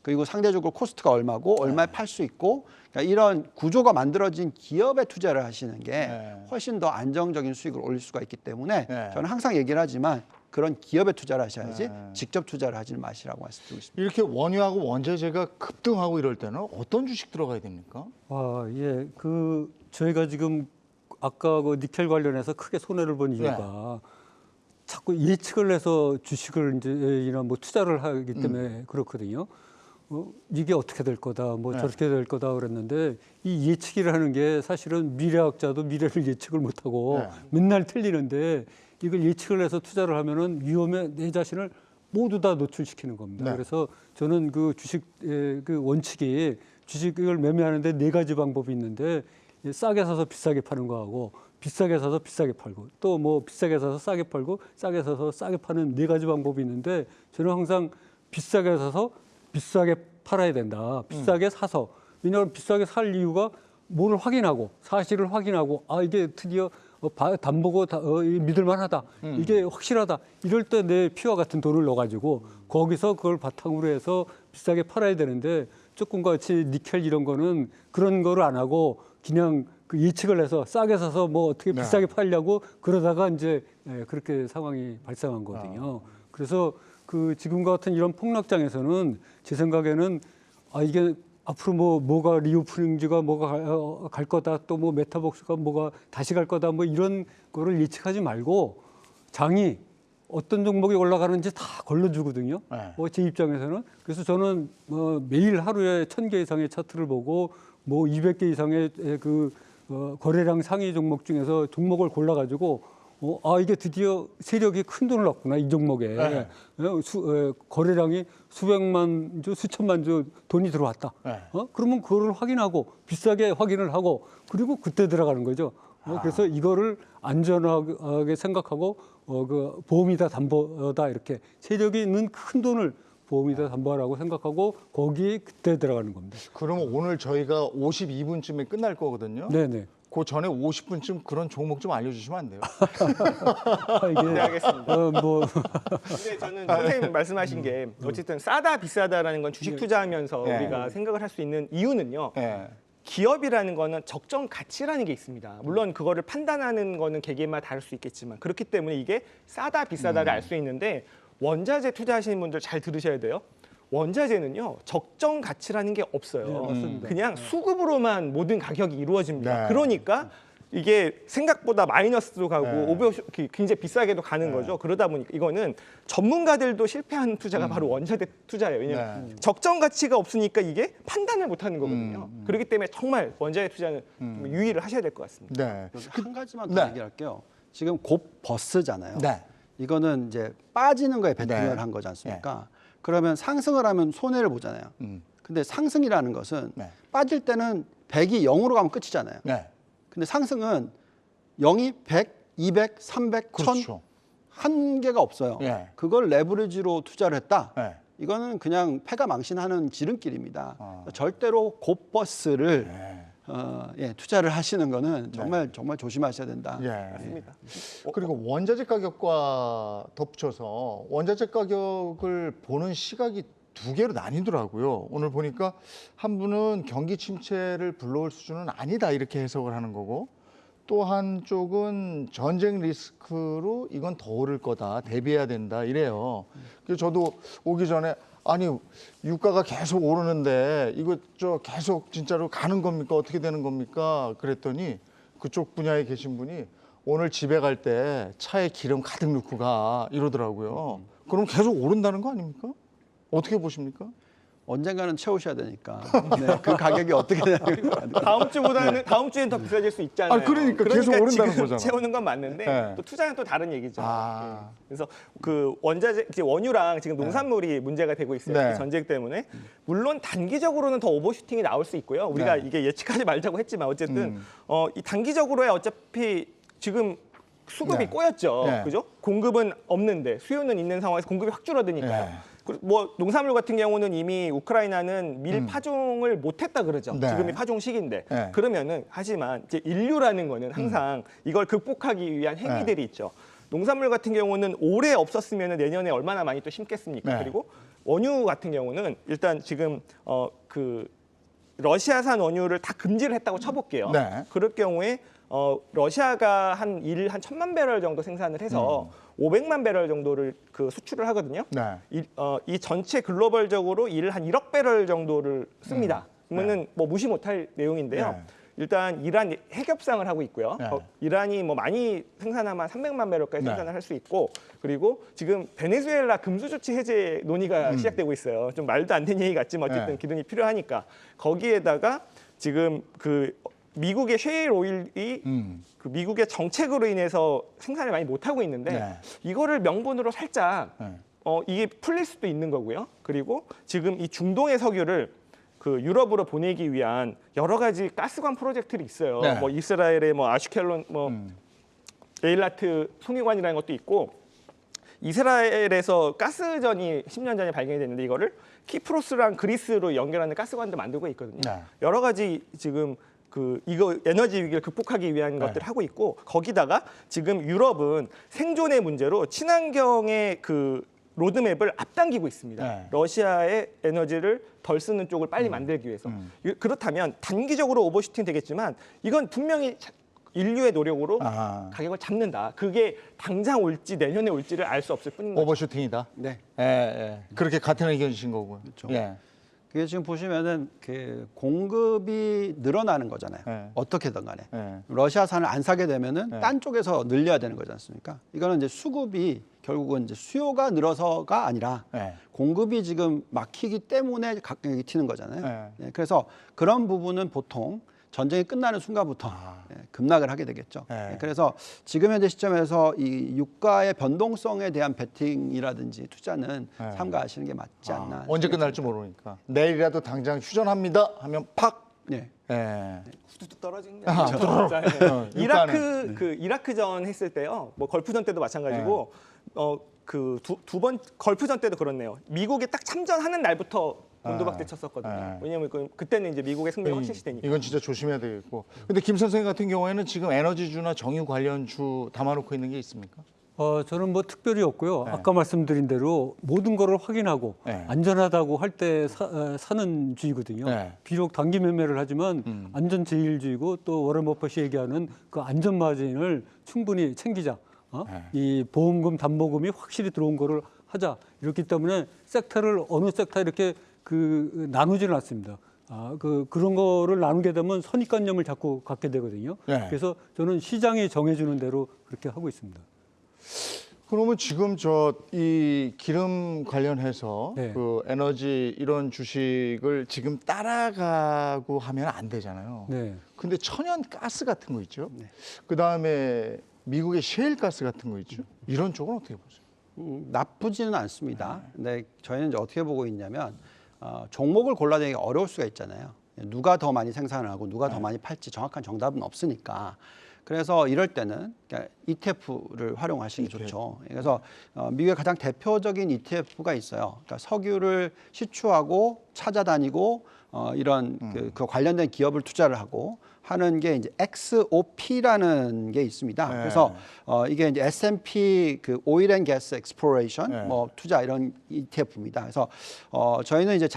그리고 상대적으로 코스트가 얼마고 얼마에 팔 수 있고 그러니까 이런 구조가 만들어진 기업에 투자를 하시는 게 네. 훨씬 더 안정적인 수익을 올릴 수가 있기 때문에 네. 저는 항상 얘기를 하지만 그런 기업에 투자를 하셔야지 네. 직접 투자를 하지는 마시라고 말씀드리고 싶습니다. 이렇게 원유하고 원자재가 급등하고 이럴 때는 어떤 주식 들어가야 됩니까? 예. 저희가 지금 아까 그 니켈 관련해서 크게 손해를 본 이유가 자꾸 예측을 해서 주식을 이제 이런 뭐 투자를 하기 때문에 그렇거든요. 이게 어떻게 될 거다, 뭐 네. 저렇게 될 거다 그랬는데 이 예측이라는 게 사실은 미래학자도 미래를 예측을 못하고 네. 맨날 틀리는데 이걸 예측을 해서 투자를 하면은 위험에 내 자신을 모두 다 노출시키는 겁니다. 네. 그래서 저는 그 주식의 그 원칙이 주식을 매매하는데 네 가지 방법이 있는데 싸게 사서 비싸게 파는 거하고 비싸게 사서 비싸게 팔고 또 뭐 비싸게 사서 싸게 팔고 싸게 사서 싸게 파는 네 가지 방법이 있는데 저는 항상 비싸게 사서 비싸게 팔아야 된다. 비싸게 사서. 왜냐하면 비싸게 살 이유가 뭐를 확인하고 사실을 확인하고 이게 드디어 담보고 믿을만하다. 이게 확실하다. 이럴 때 내 피와 같은 돈을 넣어가지고 거기서 그걸 바탕으로 해서 비싸게 팔아야 되는데 조금과 같이 니켈 이런 거는 그런 거를 안 하고 그냥 그 예측을 해서 싸게 사서 뭐 어떻게 네. 비싸게 팔려고 그러다가 이제 그렇게 상황이 발생한 거거든요. 그래서 그 지금과 같은 이런 폭락장에서는 제 생각에는 이게 앞으로 뭐가 리오프닝즈가 뭐가 갈 거다 또 뭐 메타복스가 뭐가 다시 갈 거다 뭐 이런 거를 예측하지 말고 장이 어떤 종목이 올라가는지 다 걸러주거든요. 네. 제 입장에서는 그래서 저는 매일 하루에 1000개 이상의 차트를 보고 200개 이상의 거래량 상위 종목 중에서 종목을 골라가지고 이게 드디어 세력이 큰 돈을 넣었구나 이 종목에 네. 거래량이 수백만 주, 수천만 주 돈이 들어왔다. 네. 그러면 그거를 확인하고 비싸게 확인을 하고 그리고 그때 들어가는 거죠. 그래서 이거를 안전하게 생각하고 그 보험이다 담보다 이렇게 세력이 있는 큰 돈을 보험이다 담보라고 생각하고 거기에 그때 들어가는 겁니다. 그러면 오늘 저희가 52분쯤에 끝날 거거든요. 네네. 그 전에 50분쯤 그런 종목 좀 알려주시면 안 돼요? 네, 알겠습니다. 뭐 근데 저는 선생님 말씀하신 게 어쨌든 싸다 비싸다라는 건 주식 투자하면서 네. 우리가 생각을 할 수 있는 이유는요. 네. 기업이라는 거는 적정 가치라는 게 있습니다. 물론 그거를 판단하는 거는 개개인마다 다를 수 있겠지만 그렇기 때문에 이게 싸다 비싸다를 알 수 있는데 원자재 투자하시는 분들 잘 들으셔야 돼요. 원자재는요 적정 가치라는 게 없어요. 네, 맞습니다. 그냥 수급으로만 모든 가격이 이루어집니다. 네. 그러니까 이게 생각보다 마이너스로 가고 네. 굉장히 비싸게도 가는 거죠. 그러다 보니까 이거는 전문가들도 실패한 투자가 바로 원자재 투자예요. 왜냐하면 네. 적정 가치가 없으니까 이게 판단을 못하는 거거든요. 그렇기 때문에 정말 원자재 투자는 좀 유의를 하셔야 될 것 같습니다. 네. 여기 한 가지만 더 네. 얘기할게요. 지금 곧 버스잖아요. 네. 이거는 이제 빠지는 거에 베팅을 네. 한 거지 않습니까? 그러면 상승을 하면 손해를 보잖아요. 근데 상승이라는 것은 네. 빠질 때는 100이 0으로 가면 끝이잖아요. 네. 근데 상승은 0이 100, 200, 300, 1000 그렇죠. 한계가 없어요. 네. 그걸 레버리지로 투자를 했다. 네. 이거는 그냥 패가 망신하는 지름길입니다. 절대로 곧버스를 투자를 하시는 거는 정말 조심하셔야 된다. 예. 맞습니다. 그리고 원자재 가격과 덧붙여서 원자재 가격을 보는 시각이 두 개로 나뉘더라고요. 오늘 보니까 한 분은 경기 침체를 불러올 수준은 아니다 이렇게 해석을 하는 거고 또 한쪽은 전쟁 리스크로 이건 더 오를 거다 대비해야 된다 이래요. 그래서 저도 오기 전에 아니 유가가 계속 오르는데 이거 계속 진짜로 가는 겁니까 어떻게 되는 겁니까 그랬더니 그쪽 분야에 계신 분이 오늘 집에 갈 때 차에 기름 가득 넣고 가 이러더라고요. 그럼 계속 오른다는 거 아닙니까? 어떻게 보십니까? 언젠가는 채우셔야 되니까 네, 그 가격이 어떻게 되냐면 다음 주보다는 다음 주엔 더 비싸질 수 있잖아요. 그러니까 계속 오른다는 지금 거잖아. 채우는 건 맞는데 네. 또 투자는 또 다른 얘기죠. 아. 예. 그래서 그 원자재 이제 원유랑 지금 농산물이 문제가 되고 있어요. 네. 그 전쟁 때문에 물론 단기적으로는 더 오버슈팅이 나올 수 있고요. 우리가 네. 이게 예측하지 말자고 했지만 어쨌든 이 단기적으로야 어차피 지금 수급이 네. 꼬였죠. 네. 그죠? 공급은 없는데 수요는 있는 상황에서 공급이 확 줄어드니까요. 네. 그리고 뭐 농산물 같은 경우는 이미 우크라이나는 밀 파종을 못했다 그러죠. 네. 지금이 파종 시기인데 네. 그러면은 하지만 이제 인류라는 거는 항상 이걸 극복하기 위한 행위들이 있죠. 농산물 같은 경우는 올해 없었으면 내년에 얼마나 많이 또 심겠습니까? 네. 그리고 원유 같은 경우는 일단 지금 그 러시아산 원유를 다 금지를 했다고 쳐볼게요. 네. 그럴 경우에 러시아가 한 1,000만 배럴 정도 생산을 해서 500만 배럴 정도를 그 수출을 하거든요. 네. 이 전체 글로벌적으로 한 1억 배럴 정도를 씁니다. 그러면은 뭐 무시 못할 내용인데요. 네. 일단 이란 핵협상을 하고 있고요. 네. 이란이 뭐 많이 생산하면 300만 배럴까지 네. 생산을 할 수 있고, 그리고 지금 베네수엘라 금수 조치 해제 논의가 시작되고 있어요. 좀 말도 안 되는 얘기 같지만 어쨌든 네. 기둥이 필요하니까 거기에다가 지금 그 미국의 셰일 오일이 그 미국의 정책으로 인해서 생산을 많이 못 하고 있는데 네. 이거를 명분으로 살짝 네. 이게 풀릴 수도 있는 거고요. 그리고 지금 이 중동의 석유를 그 유럽으로 보내기 위한 여러 가지 가스관 프로젝트들이 있어요. 네. 뭐 이스라엘의 뭐 아슈켈론 뭐 에일라트 송유관이라는 것도 있고, 이스라엘에서 가스전이 10년 전에 발견이 됐는데 이거를 키프로스랑 그리스로 연결하는 가스관도 만들고 있거든요. 네. 여러 가지 지금 그 이거 에너지 위기를 극복하기 위한 것들을 하고 있고, 거기다가 지금 유럽은 생존의 문제로 친환경의 그 로드맵을 앞당기고 있습니다. 네. 러시아의 에너지를 덜 쓰는 쪽을 빨리 만들기 위해서. 그렇다면 단기적으로 오버슈팅 되겠지만 이건 분명히 인류의 노력으로 아. 가격을 잡는다. 그게 당장 올지 내년에 올지를 알 수 없을 뿐인 거죠. 오버슈팅이다. 네. 예, 예. 그렇게 같은 의견이신 거고요. 그렇죠. 예. 그게 지금 보시면은 그 공급이 늘어나는 거잖아요. 네. 어떻게든 간에. 예. 러시아산을 안 사게 되면은 네. 딴 쪽에서 늘려야 되는 거지 않습니까? 이거는 이제 수급이 결국은 이제 수요가 늘어서가 아니라 네. 공급이 지금 막히기 때문에 가격이 튀는 거잖아요. 네. 예, 그래서 그런 부분은 보통 전쟁이 끝나는 순간부터 급락을 하게 되겠죠. 네. 예, 그래서 지금 현재 시점에서 이 유가의 변동성에 대한 베팅이라든지 투자는 네. 삼가하시는 게 맞지 않나. 언제 끝날지 모르니까 내일이라도 당장 휴전합니다 하면 팍. 네. 예. 후두둑 떨어지는 게 아니죠. 진짜. 예. 유가는. 이라크전 했을 때요. 뭐 걸프전 때도 마찬가지고 그 두 번 걸프전 때도 그렇네요. 미국이 딱 참전하는 날부터 곤두박질 쳤었거든요. 네. 왜냐하면 그때는 이제 미국의 승리가 확실시되니까. 이건 진짜 조심해야 되겠고. 근데 김 선생님 같은 경우에는 지금 에너지주나 정유 관련주 담아놓고 있는 게 있습니까? 저는 뭐 특별히 없고요. 네. 아까 말씀드린 대로 모든 거를 확인하고 네. 안전하다고 할 때 사는 주의거든요. 네. 비록 단기 매매를 하지만 안전 제일주의고, 또 워런 버핏이 얘기하는 그 안전 마진을 충분히 챙기자. 네. 이 보험금, 담보금이 확실히 들어온 거를 하자. 이렇기 때문에 섹터를 어느 섹터 이렇게 그 나누지는 않습니다. 그런 거를 나누게 되면 선입관념을 자꾸 갖게 되거든요. 네. 그래서 저는 시장이 정해주는 대로 그렇게 하고 있습니다. 그러면 지금 이 기름 관련해서 네. 그 에너지 이런 주식을 지금 따라가고 하면 안 되잖아요. 네. 근데 천연 가스 같은 거 있죠. 네. 그다음에 미국의 셰일 가스 같은 거 있죠. 이런 쪽은 어떻게 보세요? 나쁘지는 않습니다. 근데 저희는 이제 어떻게 보고 있냐면 종목을 골라내기 어려울 수가 있잖아요. 누가 더 많이 생산을 하고 누가 더 많이 팔지 정확한 정답은 없으니까. 그래서 이럴 때는 ETF를 활용하시는 게 좋죠. 그래서 미국의 가장 대표적인 ETF가 있어요. 그러니까 석유를 시추하고 찾아다니고 이런 그 관련된 기업을 투자를 하고 하는 게 이제 XOP라는 게 있습니다. 네. 그래서 이게 이제 S&P 그 오일 앤 가스 엑스플로레이션 네. 뭐 투자 이런 ETF입니다. 그래서 저희는 이제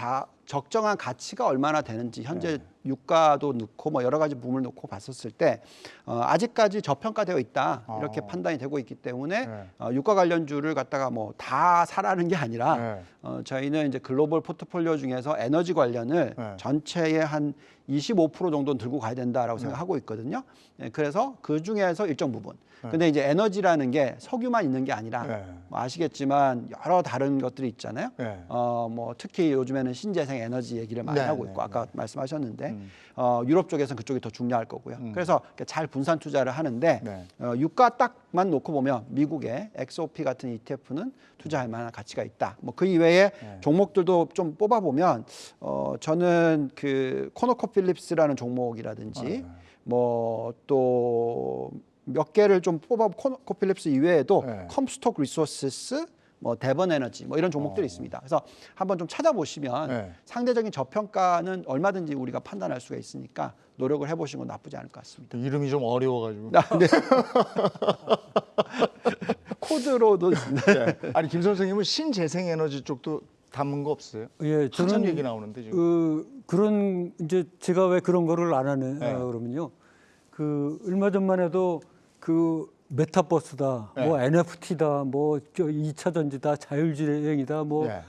적정한 가치가 얼마나 되는지 현재 유가도 넣고 뭐 여러 가지 부분을 놓고 봤었을 때 아직까지 저평가되어 있다 이렇게 판단이 되고 있기 때문에 유가 관련주를 갖다가 뭐 다 사라는 게 아니라 저희는 이제 글로벌 포트폴리오 중에서 중에서 에너지 관련을 네. 전체의 한 25% 정도는 들고 가야 된다라고 생각하고 있거든요. 예, 그래서 그 중에서 일정 부분. 근데 이제 에너지라는 게 석유만 있는 게 아니라 네. 뭐 아시겠지만 여러 다른 것들이 있잖아요. 네. 뭐 특히 요즘에는 신재생 에너지 얘기를 많이 네, 하고 네, 있고 아까 말씀하셨는데 음. 유럽 쪽에서는 그쪽이 더 중요할 거고요. 그래서 잘 분산 투자를 하는데 네. 유가 딱만 놓고 보면 미국의 XOP 같은 ETF는 투자할 만한 가치가 있다. 뭐 그 이외에 네. 종목들도 좀 뽑아 보면 저는 그 코노코필립스라는 종목이라든지 네. 뭐 또 몇 개를 좀 뽑아 코노코필립스 이외에도 네. 컴스톡 리소스스 뭐 대번 에너지 뭐 이런 종목들이 있습니다. 그래서 한번 좀 찾아보시면 네. 상대적인 저평가는 얼마든지 우리가 판단할 수가 있으니까 노력을 해보시는 건 나쁘지 않을 것 같습니다. 이름이 좀 어려워가지고. 네. 코드로도 있습니다. 네. 아니 김 선생님은 신재생에너지 쪽도 담은 거 없어요? 예, 한참 얘기 나오는데 지금. 그런 이제 제가 왜 그런 거를 안 하는 네. 그러면요. 그 얼마 전만 해도 그 메타버스다, 네. 뭐 NFT다, 뭐 2차 전지다, 자율주행이다, 뭐 네.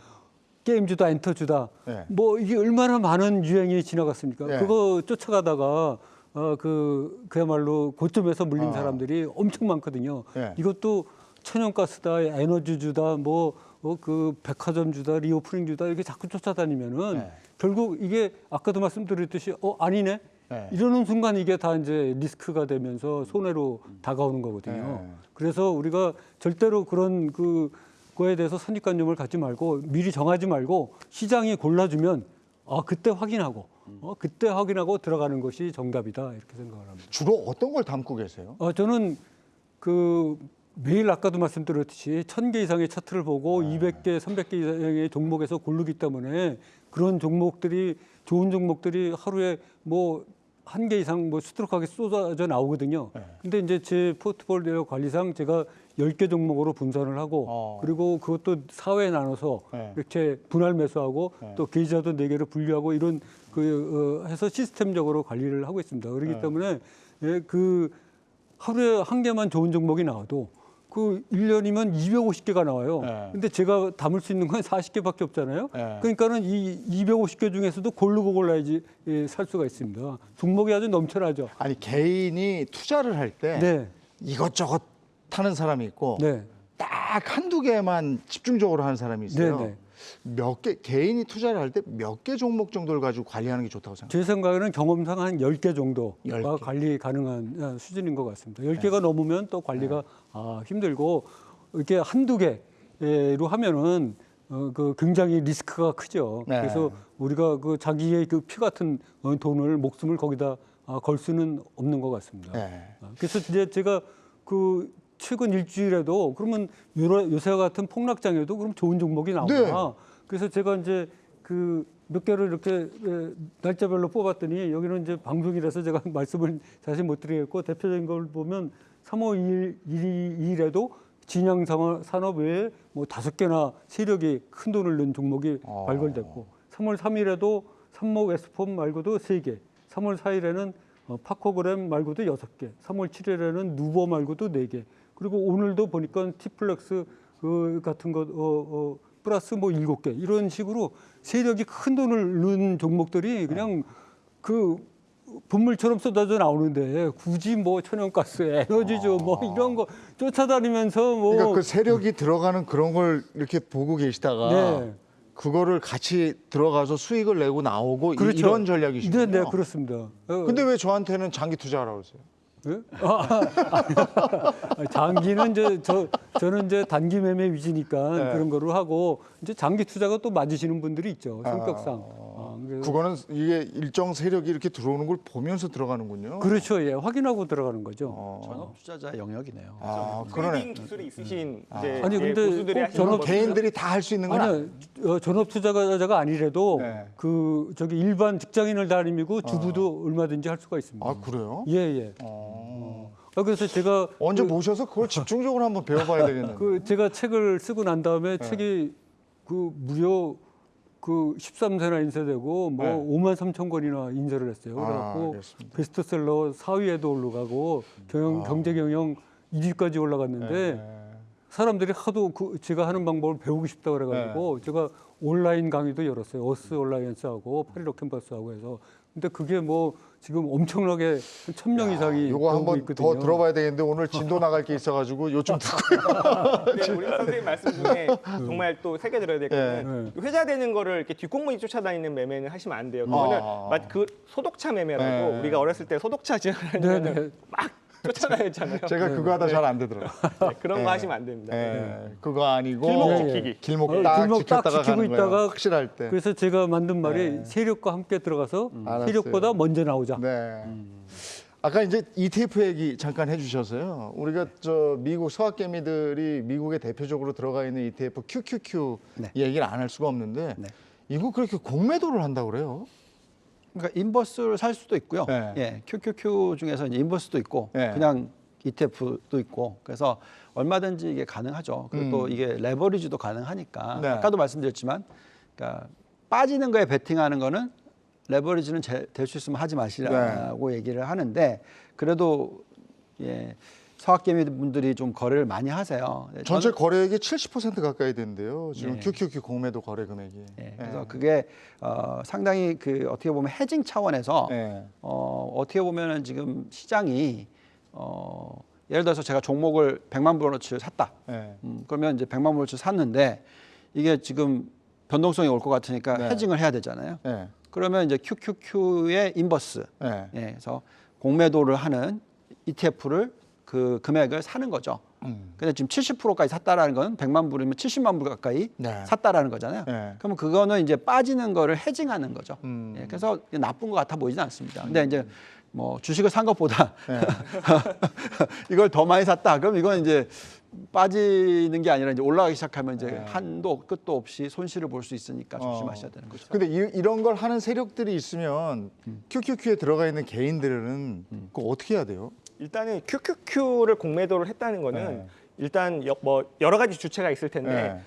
게임주다, 엔터주다, 네. 뭐 이게 얼마나 많은 유행이 지나갔습니까? 네. 그거 쫓아가다가 그야말로 고점에서 물린 어. 사람들이 엄청 많거든요. 네. 이것도 천연가스다, 에너지주다, 그 백화점주다, 리오프닝주다 이렇게 자꾸 쫓아다니면은 네. 결국 이게 아까도 말씀드렸듯이 아니네. 네. 이러는 순간 이게 다 이제 리스크가 되면서 손해로 다가오는 거거든요. 네. 그래서 우리가 절대로 그런 그거에 대해서 선입관념을 갖지 말고 미리 정하지 말고 시장이 골라주면 그때 확인하고 그때 확인하고 들어가는 것이 정답이다 이렇게 생각을 합니다. 주로 어떤 걸 담고 계세요? 저는 그 매일 아까도 말씀드렸듯이 1000개 이상의 차트를 보고 200개, 300개 이상의 종목에서 고르기 때문에 그런 종목들이 좋은 종목들이 하루에 뭐 1개 이상 뭐 수두룩하게 쏟아져 나오거든요. 네. 근데 이제 제 포트폴리오 관리상 제가 10개 종목으로 분산을 하고 그리고 그것도 사회에 나눠서 네. 이렇게 분할 매수하고 네. 또 계좌도 4개로 분류하고 이런 해서 시스템적으로 관리를 하고 있습니다. 그렇기 네. 때문에 그 하루에 1개만 좋은 종목이 나와도 그 1년이면 250개가 나와요. 네. 근데 제가 담을 수 있는 건 40개밖에 없잖아요. 네. 그러니까는 이 250개 중에서도 고르고 골라야지 살 수가 있습니다. 종목이 아주 넘쳐나죠. 아니 개인이 투자를 할 때 네. 이것저것 타는 사람이 있고 네. 딱 한두 개만 집중적으로 하는 사람이 있어요. 네, 네. 몇 개 개인이 투자를 할 때 몇 개 종목 정도를 가지고 관리하는 게 좋다고 생각해요. 제 생각에는 경험상 한 10개 정도가 10개. 관리 가능한 수준인 것 같습니다. 10개가 넘으면 또 관리가 힘들고 이렇게 한두 개로 하면은 그 굉장히 리스크가 크죠. 네. 그래서 우리가 그 자기의 그 피 같은 돈을 목숨을 거기다 걸 수는 없는 것 같습니다. 네. 그래서 이제 제가 그 최근 일주일에도 그러면 요새 같은 폭락장에도 그럼 좋은 종목이 나오나? 네. 그래서 제가 이제 그 몇 개를 이렇게 날짜별로 뽑았더니 여기는 이제 방송이라서 제가 말씀을 자세히 못 드리겠고 대표적인 걸 보면 3월 2일에도 진양 산업 외에 뭐 5개나 세력이 큰 돈을 넣은 종목이 발굴됐고 3월 3일에도 삼목 에스폼 말고도 3개, 3월 4일에는 파코그램 말고도 6개, 3월 7일에는 누보 말고도 4개, 그리고 오늘도 보니까 티플렉스 같은 거 플러스 뭐 7개 이런 식으로 세력이 큰 돈을 넣은 종목들이 그냥 그 분물처럼 쏟아져 나오는데 굳이 뭐 천연가스, 에너지죠 뭐 이런 거 쫓아다니면서 뭐 그러니까 그 세력이 들어가는 그런 걸 이렇게 보고 계시다가 네. 그거를 같이 들어가서 수익을 내고 나오고 그렇죠. 이런 전략이시군요. 네, 그렇습니다. 근데 왜 저한테는 장기 투자하라고 그러세요? 예? 장기는 저는 이제 단기 매매 위주니까 네. 그런 거를 하고 이제 장기 투자가 또 맞으시는 분들이 있죠 성격상. 그래서 그거는 이게 일정 세력이 이렇게 들어오는 걸 보면서 들어가는군요. 그렇죠, 예, 확인하고 들어가는 거죠. 전업 투자자 영역이네요. 그러네. 트레이딩 기술이 있으신 이제 아니, 근데 고수들이 꼭 하시는 전업 거 개인들이 다 할 수 있는 건 아니요, 전업 투자자가 아니라도 네. 그 저기 일반 직장인을 다니고 주부도 얼마든지 할 수가 있습니다. 아 그래요? 예, 예. 그래서 제가 언제 모셔서 그걸 집중적으로 한번 배워봐야 되겠는데. 제가 책을 쓰고 난 다음에 책이 그 무려 그 13세나 인쇄되고 뭐 네. 5만 3천 권이나 인쇄를 했어요. 그래갖고 알겠습니다. 베스트셀러 4위에도 올라가고 경제 경영 1위까지 올라갔는데 네. 사람들이 하도 제가 하는 방법을 배우고 싶다 그래가지고 제가 온라인 강의도 열었어요. 어스 얼라이언스하고 파리로 캔버스하고 해서. 근데 그게 뭐 지금 엄청나게 1,000명 이상이 이거 배우고 한번 있거든요. 더 들어봐야 되겠는데 오늘 진도 나갈 게 있어가지고 요즘 듣고요. 근데 우리 선생님 말씀 중에 정말 또 새겨 들어야 될 거는 회자 되는 거를 이렇게 뒷공무니 쫓아다니는 매매는 하시면 안 돼요. 그거는 막 그 소독차 매매라고 네. 우리가 어렸을 때 소독차 지나다니면 막 쫓아다녔잖아요. 제가 그거 하다 잘 안 되더라고요. 네, 그런 거 하시면 안 됩니다. 그거 아니고 길목 지키기. 길목 딱 길목 딱 지켰다가 지키고 가는 거예요. 있다가 확실할 때. 그래서 제가 만든 말이 세력과 함께 들어가서 알았어요. 세력보다 먼저 나오자. 네. 아까 이제 ETF 얘기 잠깐 해주셔서요. 우리가 저 미국 서학개미들이 미국에 대표적으로 들어가 있는 ETF QQQ 네. 얘기를 안 할 수가 없는데 네. 이거 그렇게 공매도를 한다고 그래요? 그러니까 인버스를 살 수도 있고요. 네. 예, QQQ 중에서 이제 인버스도 있고 네. 그냥 ETF도 있고 그래서 얼마든지 이게 가능하죠. 그리고 또 이게 레버리지도 가능하니까 네. 아까도 말씀드렸지만 그러니까 빠지는 거에 베팅하는 거는 레버리지는 될 수 있으면 하지 마시라고 얘기를 하는데 그래도 예, 서학개미 분들이 좀 거래를 많이 하세요. 네, 전체 저는- 거래액이 70% 가까이 된대요. 지금 네. QQQ 공매도 거래 금액이. 예, 그래서 그게 상당히 그 어떻게 보면 헤징 차원에서 네. 어떻게 보면은 지금 시장이 예를 들어서 제가 종목을 100만 불어치를 샀다. 네. 그러면 이제 100만 불어치 샀는데 이게 지금 변동성이 올 것 같으니까 네. 헤징을 해야 되잖아요. 네. 그러면 이제 QQQ의 인버스, 네. 예, 그래서 공매도를 하는 ETF를 그 금액을 사는 거죠. 근데 지금 70%까지 샀다라는 건 100만 불이면 70만 불 가까이 네. 샀다라는 거잖아요. 네. 그러면 그거는 이제 빠지는 거를 헤징하는 거죠. 음. 예, 그래서 나쁜 것 같아 보이진 않습니다. 근데 이제 뭐 주식을 산 것보다 네. 이걸 더 많이 샀다. 그럼 이건 이제 빠지는 게 아니라 이제 올라가기 시작하면 이제 네. 한도 끝도 없이 손실을 볼 수 있으니까 조심하셔야 되는 거죠. 근데 이런 걸 하는 세력들이 있으면 QQQ에 들어가 있는 개인들은 그거 어떻게 해야 돼요? 일단은 QQQ를 공매도를 했다는 거는 네. 일단 뭐 여러 가지 주체가 있을 텐데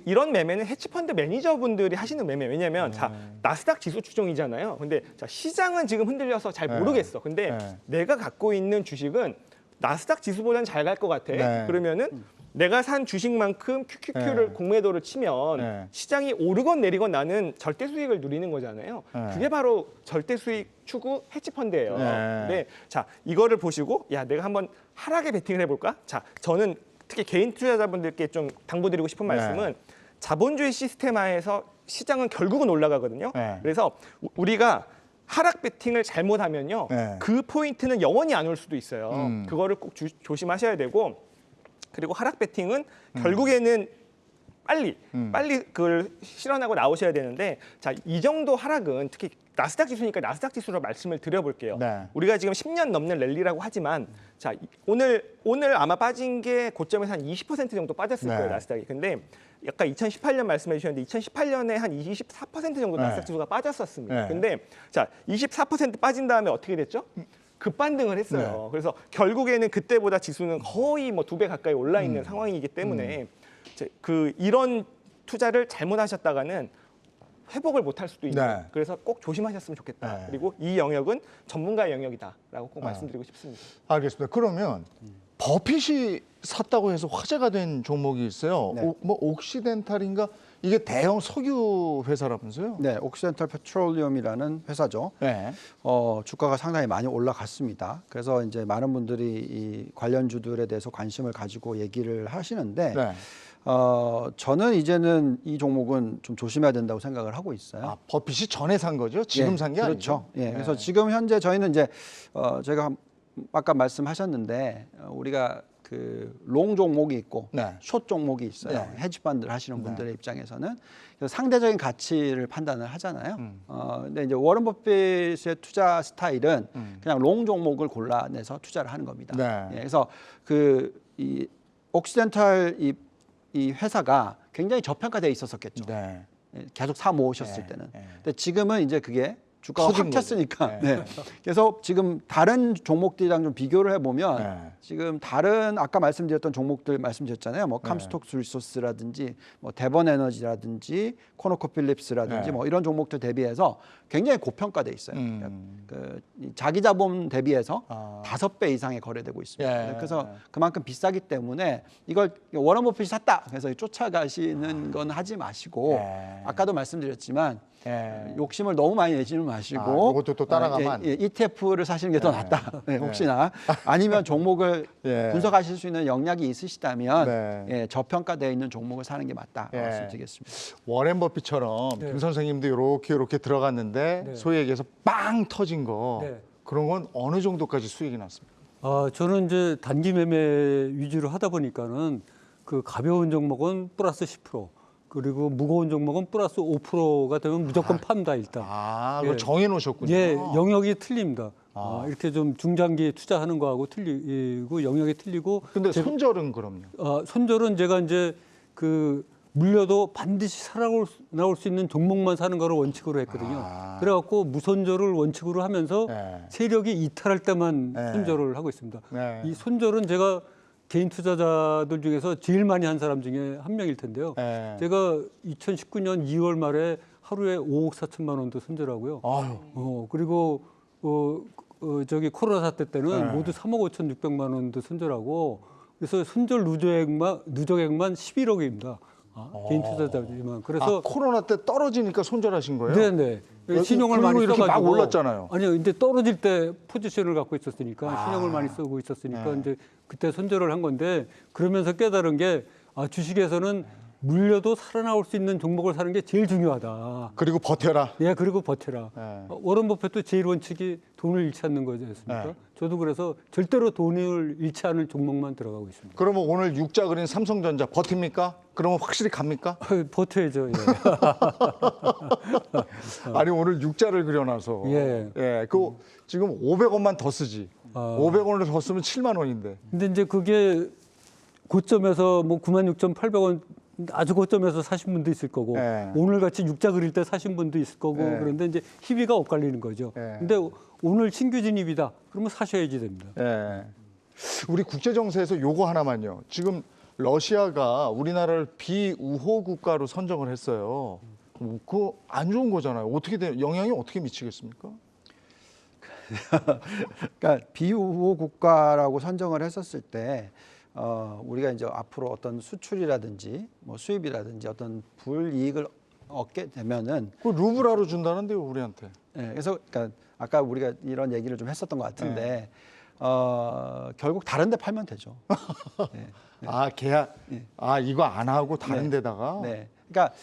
이런 매매는 헤지펀드 매니저분들이 하시는 매매. 왜냐하면 자 나스닥 지수 추종이잖아요. 근데 자 시장은 지금 흔들려서 잘 모르겠어. 근데 내가 갖고 있는 주식은 나스닥 지수보다는 잘 갈 것 같아. 네. 그러면은 내가 산 주식만큼 QQQ를 공매도를 치면 시장이 오르건 내리건 나는 절대 수익을 누리는 거잖아요. 그게 바로 절대 수익 추구 헤지펀드예요. 근데 자 이거를 보시고 야 내가 한번 하락에 베팅을 해볼까? 자 저는 특히 개인 투자자분들께 좀 당부드리고 싶은 말씀은 자본주의 시스템하에서 시장은 결국은 올라가거든요. 그래서 우리가 하락 베팅을 잘못하면요, 그 포인트는 영원히 안 올 수도 있어요. 그거를 꼭 조심하셔야 되고, 그리고 하락 베팅은 결국에는 빨리 그걸 실현하고 나오셔야 되는데, 자 이 정도 하락은 특히 나스닥 지수니까 나스닥 지수로 말씀을 드려볼게요. 우리가 지금 10년 넘는 랠리라고 하지만, 자 오늘 아마 빠진 게 고점에서 한 20% 정도 빠졌을 거예요, 나스닥이. 근데 아까 2018년 말씀해 주셨는데 2018년에 한 24% 정도 나스닥 지수가 빠졌었습니다. 근데 자 24% 빠진 다음에 어떻게 됐죠? 급반등을 했어요. 그래서 결국에는 그때보다 지수는 거의 뭐 2배 가까이 올라 있는 상황이기 때문에 이런 투자를 잘못하셨다가는 회복을 못할 수도 있는. 그래서 꼭 조심하셨으면 좋겠다. 그리고 이 영역은 전문가의 영역이다라고 꼭 말씀드리고 싶습니다. 알겠습니다. 그러면 버핏이 샀다고 해서 화제가 된 종목이 있어요. 뭐 옥시덴탈인가? 이게 대형 석유 회사라면서요? 네, 옥시덴탈 페트롤리움이라는 회사죠. 주가가 상당히 많이 올라갔습니다. 그래서 이제 많은 분들이 이 관련주들에 대해서 관심을 가지고 얘기를 하시는데 저는 이제는 이 종목은 좀 조심해야 된다고 생각을 하고 있어요. 아, 버핏이 전에 산 거죠? 지금 산 게 그렇죠. 아니죠? 예, 그래서 지금 현재 저희는 이제 제가 아까 말씀하셨는데 우리가 그 롱 종목이 있고 숏 종목이 있어요. 헤지펀드를 하시는 분들의 입장에서는 그래서 상대적인 가치를 판단을 하잖아요. 근데 이제 워런 버핏의 투자 스타일은 그냥 롱 종목을 골라내서 투자를 하는 겁니다. 예, 그래서 이 옥시덴탈 이 회사가 굉장히 저평가되어 있었었겠죠. 계속 사 모으셨을 때는. 근데 지금은 이제 그게 주가가 터진 확 거죠. 튀었으니까. 네. 그래서 지금 다른 종목들이랑 좀 비교를 해보면 네. 지금 다른 아까 말씀드렸던 종목들 말씀드렸잖아요. 뭐 캄스톡 리소스라든지 뭐 대번 에너지라든지 코노코필립스라든지 네. 뭐 이런 종목들 대비해서 굉장히 고평가돼 있어요. 이 자기 자본 대비해서 5배 이상에 거래되고 있습니다. 예. 그래서 그만큼 비싸기 때문에 이걸 워런 버핏이 샀다. 그래서 아. 쫓아가시는 건 하지 마시고 예. 아까도 말씀드렸지만 예. 욕심을 너무 많이 내지는 마시고 이것도 또 따라가면 ETF를 사시는 게 더 낫다. 네, 혹시나 아니면 종목을 예. 분석하실 수 있는 역량이 있으시다면 네. 예, 저평가되어 있는 종목을 사는 게 맞다 예. 말씀드리겠습니다. 워렌 버핏처럼 네. 김 선생님도 이렇게 들어갔는데 네. 소위 얘기해서 빵 터진 거 네. 그런 건 어느 정도까지 수익이 났습니까? 저는 이제 단기 매매 위주로 하다 보니까는 그 가벼운 종목은 플러스 10%, 그리고 무거운 종목은 플러스 5%가 되면 무조건 판다 일단. 그걸 예. 정해 놓으셨군요. 예, 영역이 틀립니다. 이렇게 좀 중장기 투자하는 거하고 틀리고 영역이 틀리고. 근데 손절은 그럼요. 손절은 제가 이제 그 물려도 반드시 살아나올 수 있는 종목만 사는 거를 원칙으로 했거든요. 그래갖고 무손절을 원칙으로 하면서 네. 세력이 이탈할 때만 네. 손절을 하고 있습니다. 네. 이 손절은 제가 개인 투자자들 중에서 제일 많이 한 사람 중에 한 명일 텐데요. 네. 제가 2019년 2월 말에 하루에 5억 4천만 원도 손절하고요. 아유. 그리고 저기 코로나 사태 때는 네. 모두 3억 5,600만 원도 손절하고, 그래서 손절 누적액만 11억입니다. 개인 투자자지만. 그래서 코로나 때 떨어지니까 손절하신 거예요? 네네. 신용을 그리고 많이 이렇게 써가지고 막 올랐잖아요. 아니요, 이제 떨어질 때 포지션을 갖고 있었으니까 신용을 많이 쓰고 있었으니까 이제 그때 손절을 한 건데, 그러면서 깨달은 게 주식에서는 물려도 살아나올 수 있는 종목을 사는 게 제일 중요하다. 그리고 버텨라. 예, 그리고 버텨라. 네. 워런 버핏도 제일 원칙이 돈을 잃지 않는 거지 않습니까? 네. 저도 그래서 절대로 돈을 잃지 않을 종목만 들어가고 있습니다. 그러면 오늘 육자 그린 삼성전자 버팁니까? 그러면 확실히 갑니까? 버텨야죠. 예. 아니 오늘 육자를 그려놔서 예. 그 지금 500원만 더 쓰지. 500원을 더 쓰면 7만 원인데. 근데 이제 그게 고점에서 뭐 96,800원 아주 고점에서 사신 분도 있을 거고, 네. 오늘 같이 육자 그릴 때 사신 분도 있을 거고, 네. 그런데 이제 희비가 엇갈리는 거죠. 네. 근데 오늘 신규 진입이다. 그러면 사셔야지 됩니다. 예. 우리 국제 정세에서 요거 하나만요. 지금 러시아가 우리나라를 비우호 국가로 선정을 했어요. 그거 안 좋은 거잖아요. 영향이 어떻게 미치겠습니까? 그러니까 비우호 국가라고 선정을 했었을 때 우리가 이제 앞으로 어떤 수출이라든지 뭐 수입이라든지 어떤 불이익을 얻게 되면은 그 루브라로 준다는데요, 우리한테. 예, 그래서 그러니까 아까 우리가 이런 얘기를 좀 했었던 것 같은데 결국 다른 데 팔면 되죠. 네. 계약. 이거 안 하고 다른 데다가. 네. 그러니까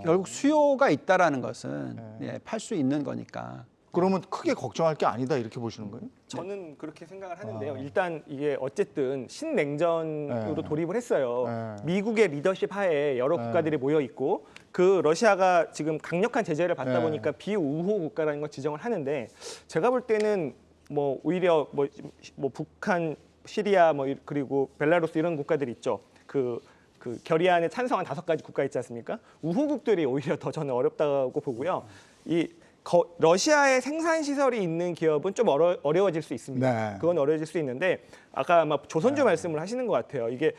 결국 수요가 있다라는 것은 팔 수 있는 거니까. 그러면 크게 걱정할 게 아니다 이렇게 보시는 거예요? 저는 그렇게 생각을 하는데요. 일단 이게 어쨌든 신냉전으로 돌입을 했어요. 미국의 리더십 하에 여러 국가들이 모여 있고, 그 러시아가 지금 강력한 제재를 받다 보니까 비우호 국가라는 걸 지정을 하는데, 제가 볼 때는 뭐 오히려 뭐 북한, 시리아 그리고 벨라루스 이런 국가들이 있죠. 그 결의안에 찬성한 5가지 국가 있지 않습니까? 우호국들이 오히려 더 저는 어렵다고 보고요. 러시아에 생산 시설이 있는 기업은 좀 어려워질 수 있습니다. 네. 그건 어려워질 수 있는데, 아까 아마 조선주 말씀을 하시는 것 같아요. 이게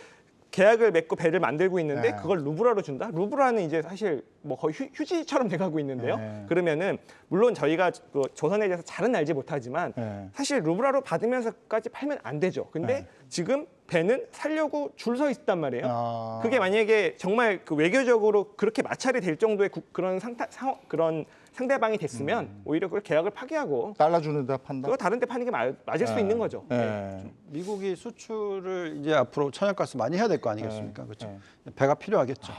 계약을 맺고 배를 만들고 있는데 그걸 루브라로 준다? 루브라는 이제 사실 뭐 거의 휴지처럼 돼가고 있는데요. 그러면은 물론 저희가 조선에 대해서 잘은 알지 못하지만 사실 루브라로 받으면서까지 팔면 안 되죠. 근데 지금 배는 살려고 줄 서 있단 말이에요. 그게 만약에 정말 그 외교적으로 그렇게 마찰이 될 정도의 그런 상대방이 됐으면 오히려 그걸 계약을 파기하고 달러 주는 데 판다. 그거 다른 데 파는 게 맞을 수 있는 거죠. 미국이 수출을 이제 앞으로 천연가스 많이 해야 될 거 아니겠습니까? 그렇죠. 배가 필요하겠죠.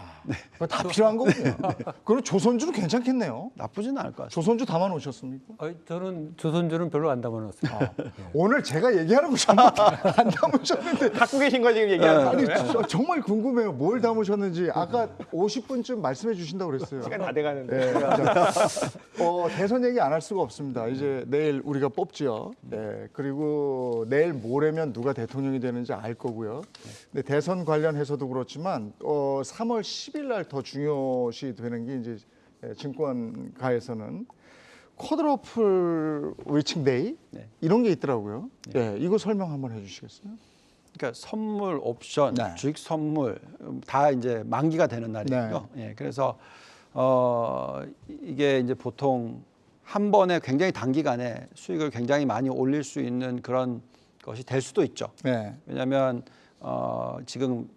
그거 다 필요한 거군요. 그럼 조선주는 괜찮겠네요. 나쁘지는 않을 것 같습니다. 조선주 담아 놓으셨습니까? 저는 조선주는 별로 안 담아놨어요. 오늘 제가 얘기하는 거 전부 안 담으셨는데. 갖고 계신 거 지금 얘기하는 아니 거예요? 정말 궁금해요. 뭘 담으셨는지. 아까 50분쯤 말씀해 주신다고 그랬어요. 시간 다 돼가는데. 네, 대선 얘기 안 할 수가 없습니다. 이제 내일 우리가 뽑지요. 네, 그리고 내일 모레면 누가 대통령이 되는지 알 거고요. 근데 대선 관련해서도 그렇지만 3월 10일 날 더 중요시 되는 게 이제 증권가에서는 쿼드러플 위칭데이 네. 이런 게 있더라고요. 예, 이거 설명 한번 해주시겠어요? 그러니까 선물, 옵션, 네. 주식 선물 다 이제 만기가 되는 날이고요. 예, 그래서 이게 이제 보통 한 번에 굉장히 단기간에 수익을 굉장히 많이 올릴 수 있는 그런 것이 될 수도 있죠. 네. 왜냐하면 지금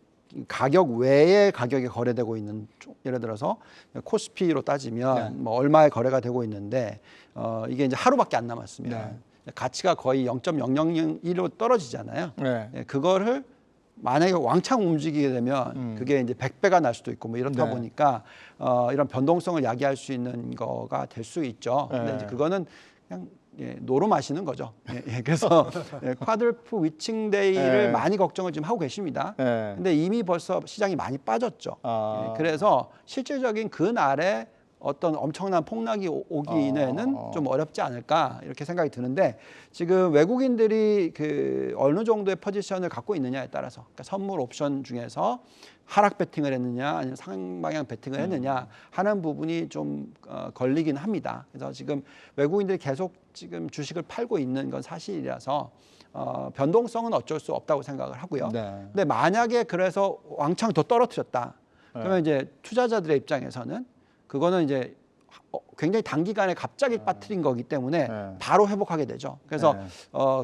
가격 외의 가격이 거래되고 있는 예를 들어서 코스피로 따지면 뭐 얼마에 거래가 되고 있는데 이게 이제 하루밖에 안 남았습니다. 가치가 거의 0.0001로 떨어지잖아요. 네. 예, 그거를 만약에 왕창 움직이게 되면 그게 이제 100배가 날 수도 있고 뭐 이렇다 네. 보니까 이런 변동성을 야기할 수 있는 거가 될 수 있죠. 근데 이제 그거는 그냥 노름하시는 거죠. 그래서 쿼드러플 위칭데이를 많이 걱정을 지금 하고 계십니다. 근데 이미 벌써 시장이 많이 빠졌죠. 그래서 실질적인 그 날에 어떤 엄청난 폭락이 오기에는 좀 어렵지 않을까 이렇게 생각이 드는데 지금 외국인들이 그 어느 정도의 포지션을 갖고 있느냐에 따라서 그러니까 선물 옵션 중에서 하락 베팅을 했느냐 아니면 상방향 베팅을 했느냐 하는 부분이 좀 걸리긴 합니다. 그래서 지금 외국인들이 계속 지금 주식을 팔고 있는 건 사실이라서 변동성은 어쩔 수 없다고 생각을 하고요. 네. 근데 만약에 그래서 왕창 더 떨어뜨렸다. 그러면 이제 투자자들의 입장에서는 그거는 이제 굉장히 단기간에 갑자기 빠뜨린 거기 때문에 바로 회복하게 되죠. 그래서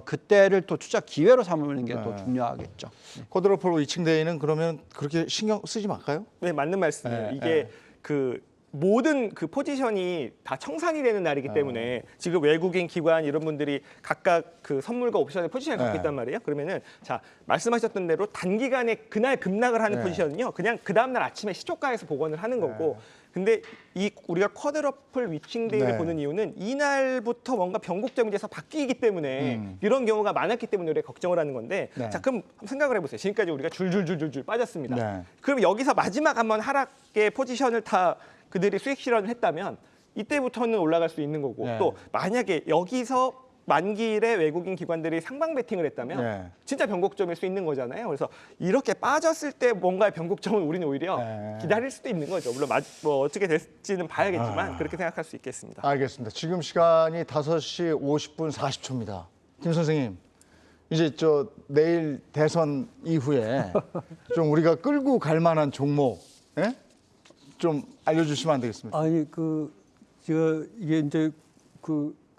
그때를 또 투자 기회로 삼는 게 더 중요하겠죠. 쿼드러플 위칭데이는 그러면 그렇게 신경 쓰지 말까요? 네, 맞는 말씀이에요. 이게 그 모든 그 포지션이 다 청산이 되는 날이기 때문에 지금 외국인 기관 이런 분들이 각각 그 선물과 옵션의 포지션을 갖고 있단 말이에요. 그러면은 자 말씀하셨던 대로 단기간에 그날 급락을 하는 포지션은요, 그냥 그 다음 날 아침에 시초가에서 복원을 하는 거고. 근데 이 우리가 쿼드러플 위칭데이를 보는 이유는 이날부터 뭔가 변곡점이 돼서 바뀌기 때문에 이런 경우가 많았기 때문에 우리가 걱정을 하는 건데 자 그럼 한번 생각을 해보세요. 지금까지 우리가 줄줄줄줄줄 빠졌습니다. 그럼 여기서 마지막 한번 하락의 포지션을 다 그들이 수익 실현을 했다면 이때부터는 올라갈 수 있는 거고 또 만약에 여기서 만기일에 외국인 기관들이 상방 베팅을 했다면 진짜 변곡점일 수 있는 거잖아요. 그래서 이렇게 빠졌을 때 뭔가의 변곡점을 우리는 오히려 기다릴 수도 있는 거죠. 물론 뭐 어떻게 될지는 봐야겠지만 그렇게 생각할 수 있겠습니다. 알겠습니다. 지금 시간이 5시 50분 40초입니다. 김 선생님, 이제 내일 대선 이후에 좀 우리가 끌고 갈 만한 종목 좀 알려주시면 안 되겠습니까? 아니 제가 이게 이제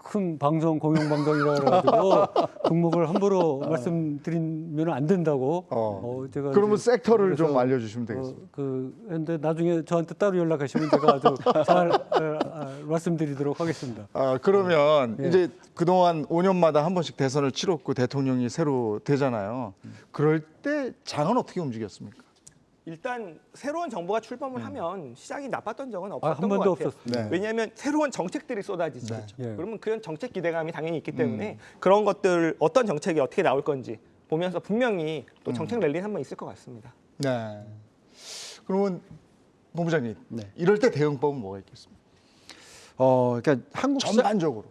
큰 방송 공영 방송이라 가지고 종목을 함부로 말씀드리면 안 된다고. 제가 그러면 이제 섹터를 좀 그래서, 알려주시면 되겠습니다. 근데 나중에 저한테 따로 연락하시면 제가 아주 잘 말씀드리도록 하겠습니다. 그러면 이제 그동안 5년마다 한 번씩 대선을 치렀고 대통령이 새로 되잖아요. 그럴 때 장은 어떻게 움직였습니까? 일단 새로운 정부가 출범을 하면 시장이 나빴던 적은 없었던 한 번도 것 같아요. 없었습니다. 왜냐하면 새로운 정책들이 쏟아지죠. 예. 그러면 그런 정책 기대감이 당연히 있기 때문에 그런 것들 어떤 정책이 어떻게 나올 건지 보면서 분명히 또 정책 랠리는 한번 있을 것 같습니다. 네. 그러면 본부장님, 네. 이럴 때 대응법은 뭐가 있겠습니까? 그러니까 한국 시장 전반적으로.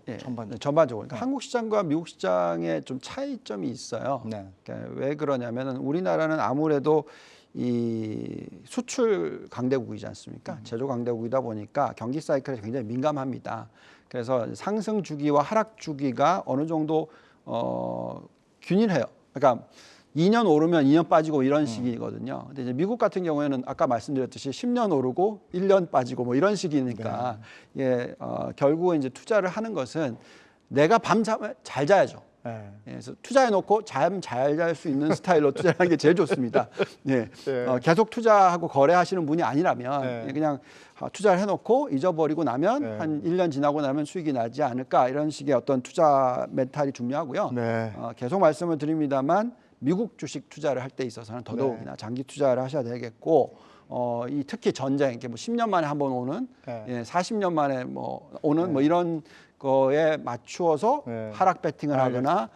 전반적으로. 그러니까 한국 시장과 미국 시장에 좀 차이점이 있어요. 네. 그러니까 왜 그러냐면은 우리나라는 아무래도 이 수출 강대국이지 않습니까? 제조 강대국이다 보니까 경기 사이클에 굉장히 민감합니다. 그래서 상승 주기와 하락 주기가 어느 정도 균일해요. 그러니까 2년 오르면 2년 빠지고 이런 식이거든요. 근데 이제 미국 같은 경우에는 아까 말씀드렸듯이 10년 오르고 1년 빠지고 뭐 이런 식이니까 결국은 이제 투자를 하는 것은 내가 밤잠을 잘 자야죠. 그래서 투자해놓고 잠 잘 잘 수 있는 스타일로 투자하는 게 제일 좋습니다. 계속 투자하고 거래하시는 분이 아니라면 그냥 투자를 해놓고 잊어버리고 나면 한 1년 지나고 나면 수익이 나지 않을까 이런 식의 어떤 투자 멘탈이 중요하고요. 계속 말씀을 드립니다만 미국 주식 투자를 할 때 있어서는 더더욱이나 장기 투자를 하셔야 되겠고 이 특히 전쟁, 이게 뭐 10년 만에 한 번 오는, 40년 만에 뭐 오는 뭐 이런 거에 맞추어서 하락 베팅을 하거나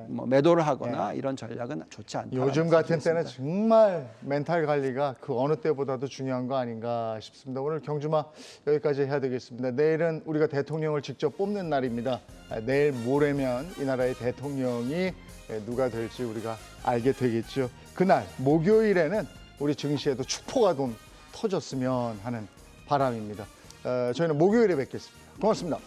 뭐 매도를 하거나 이런 전략은 좋지 않다. 요즘 같은 때는 정말 멘탈 관리가 그 어느 때보다도 중요한 거 아닌가 싶습니다. 오늘 경주마 여기까지 해야 되겠습니다. 내일은 우리가 대통령을 직접 뽑는 날입니다. 내일 모레면 이 나라의 대통령이 누가 될지 우리가 알게 되겠죠. 그날 목요일에는 우리 증시에도 축포가 좀 터졌으면 하는 바람입니다. 저희는 목요일에 뵙겠습니다. 고맙습니다.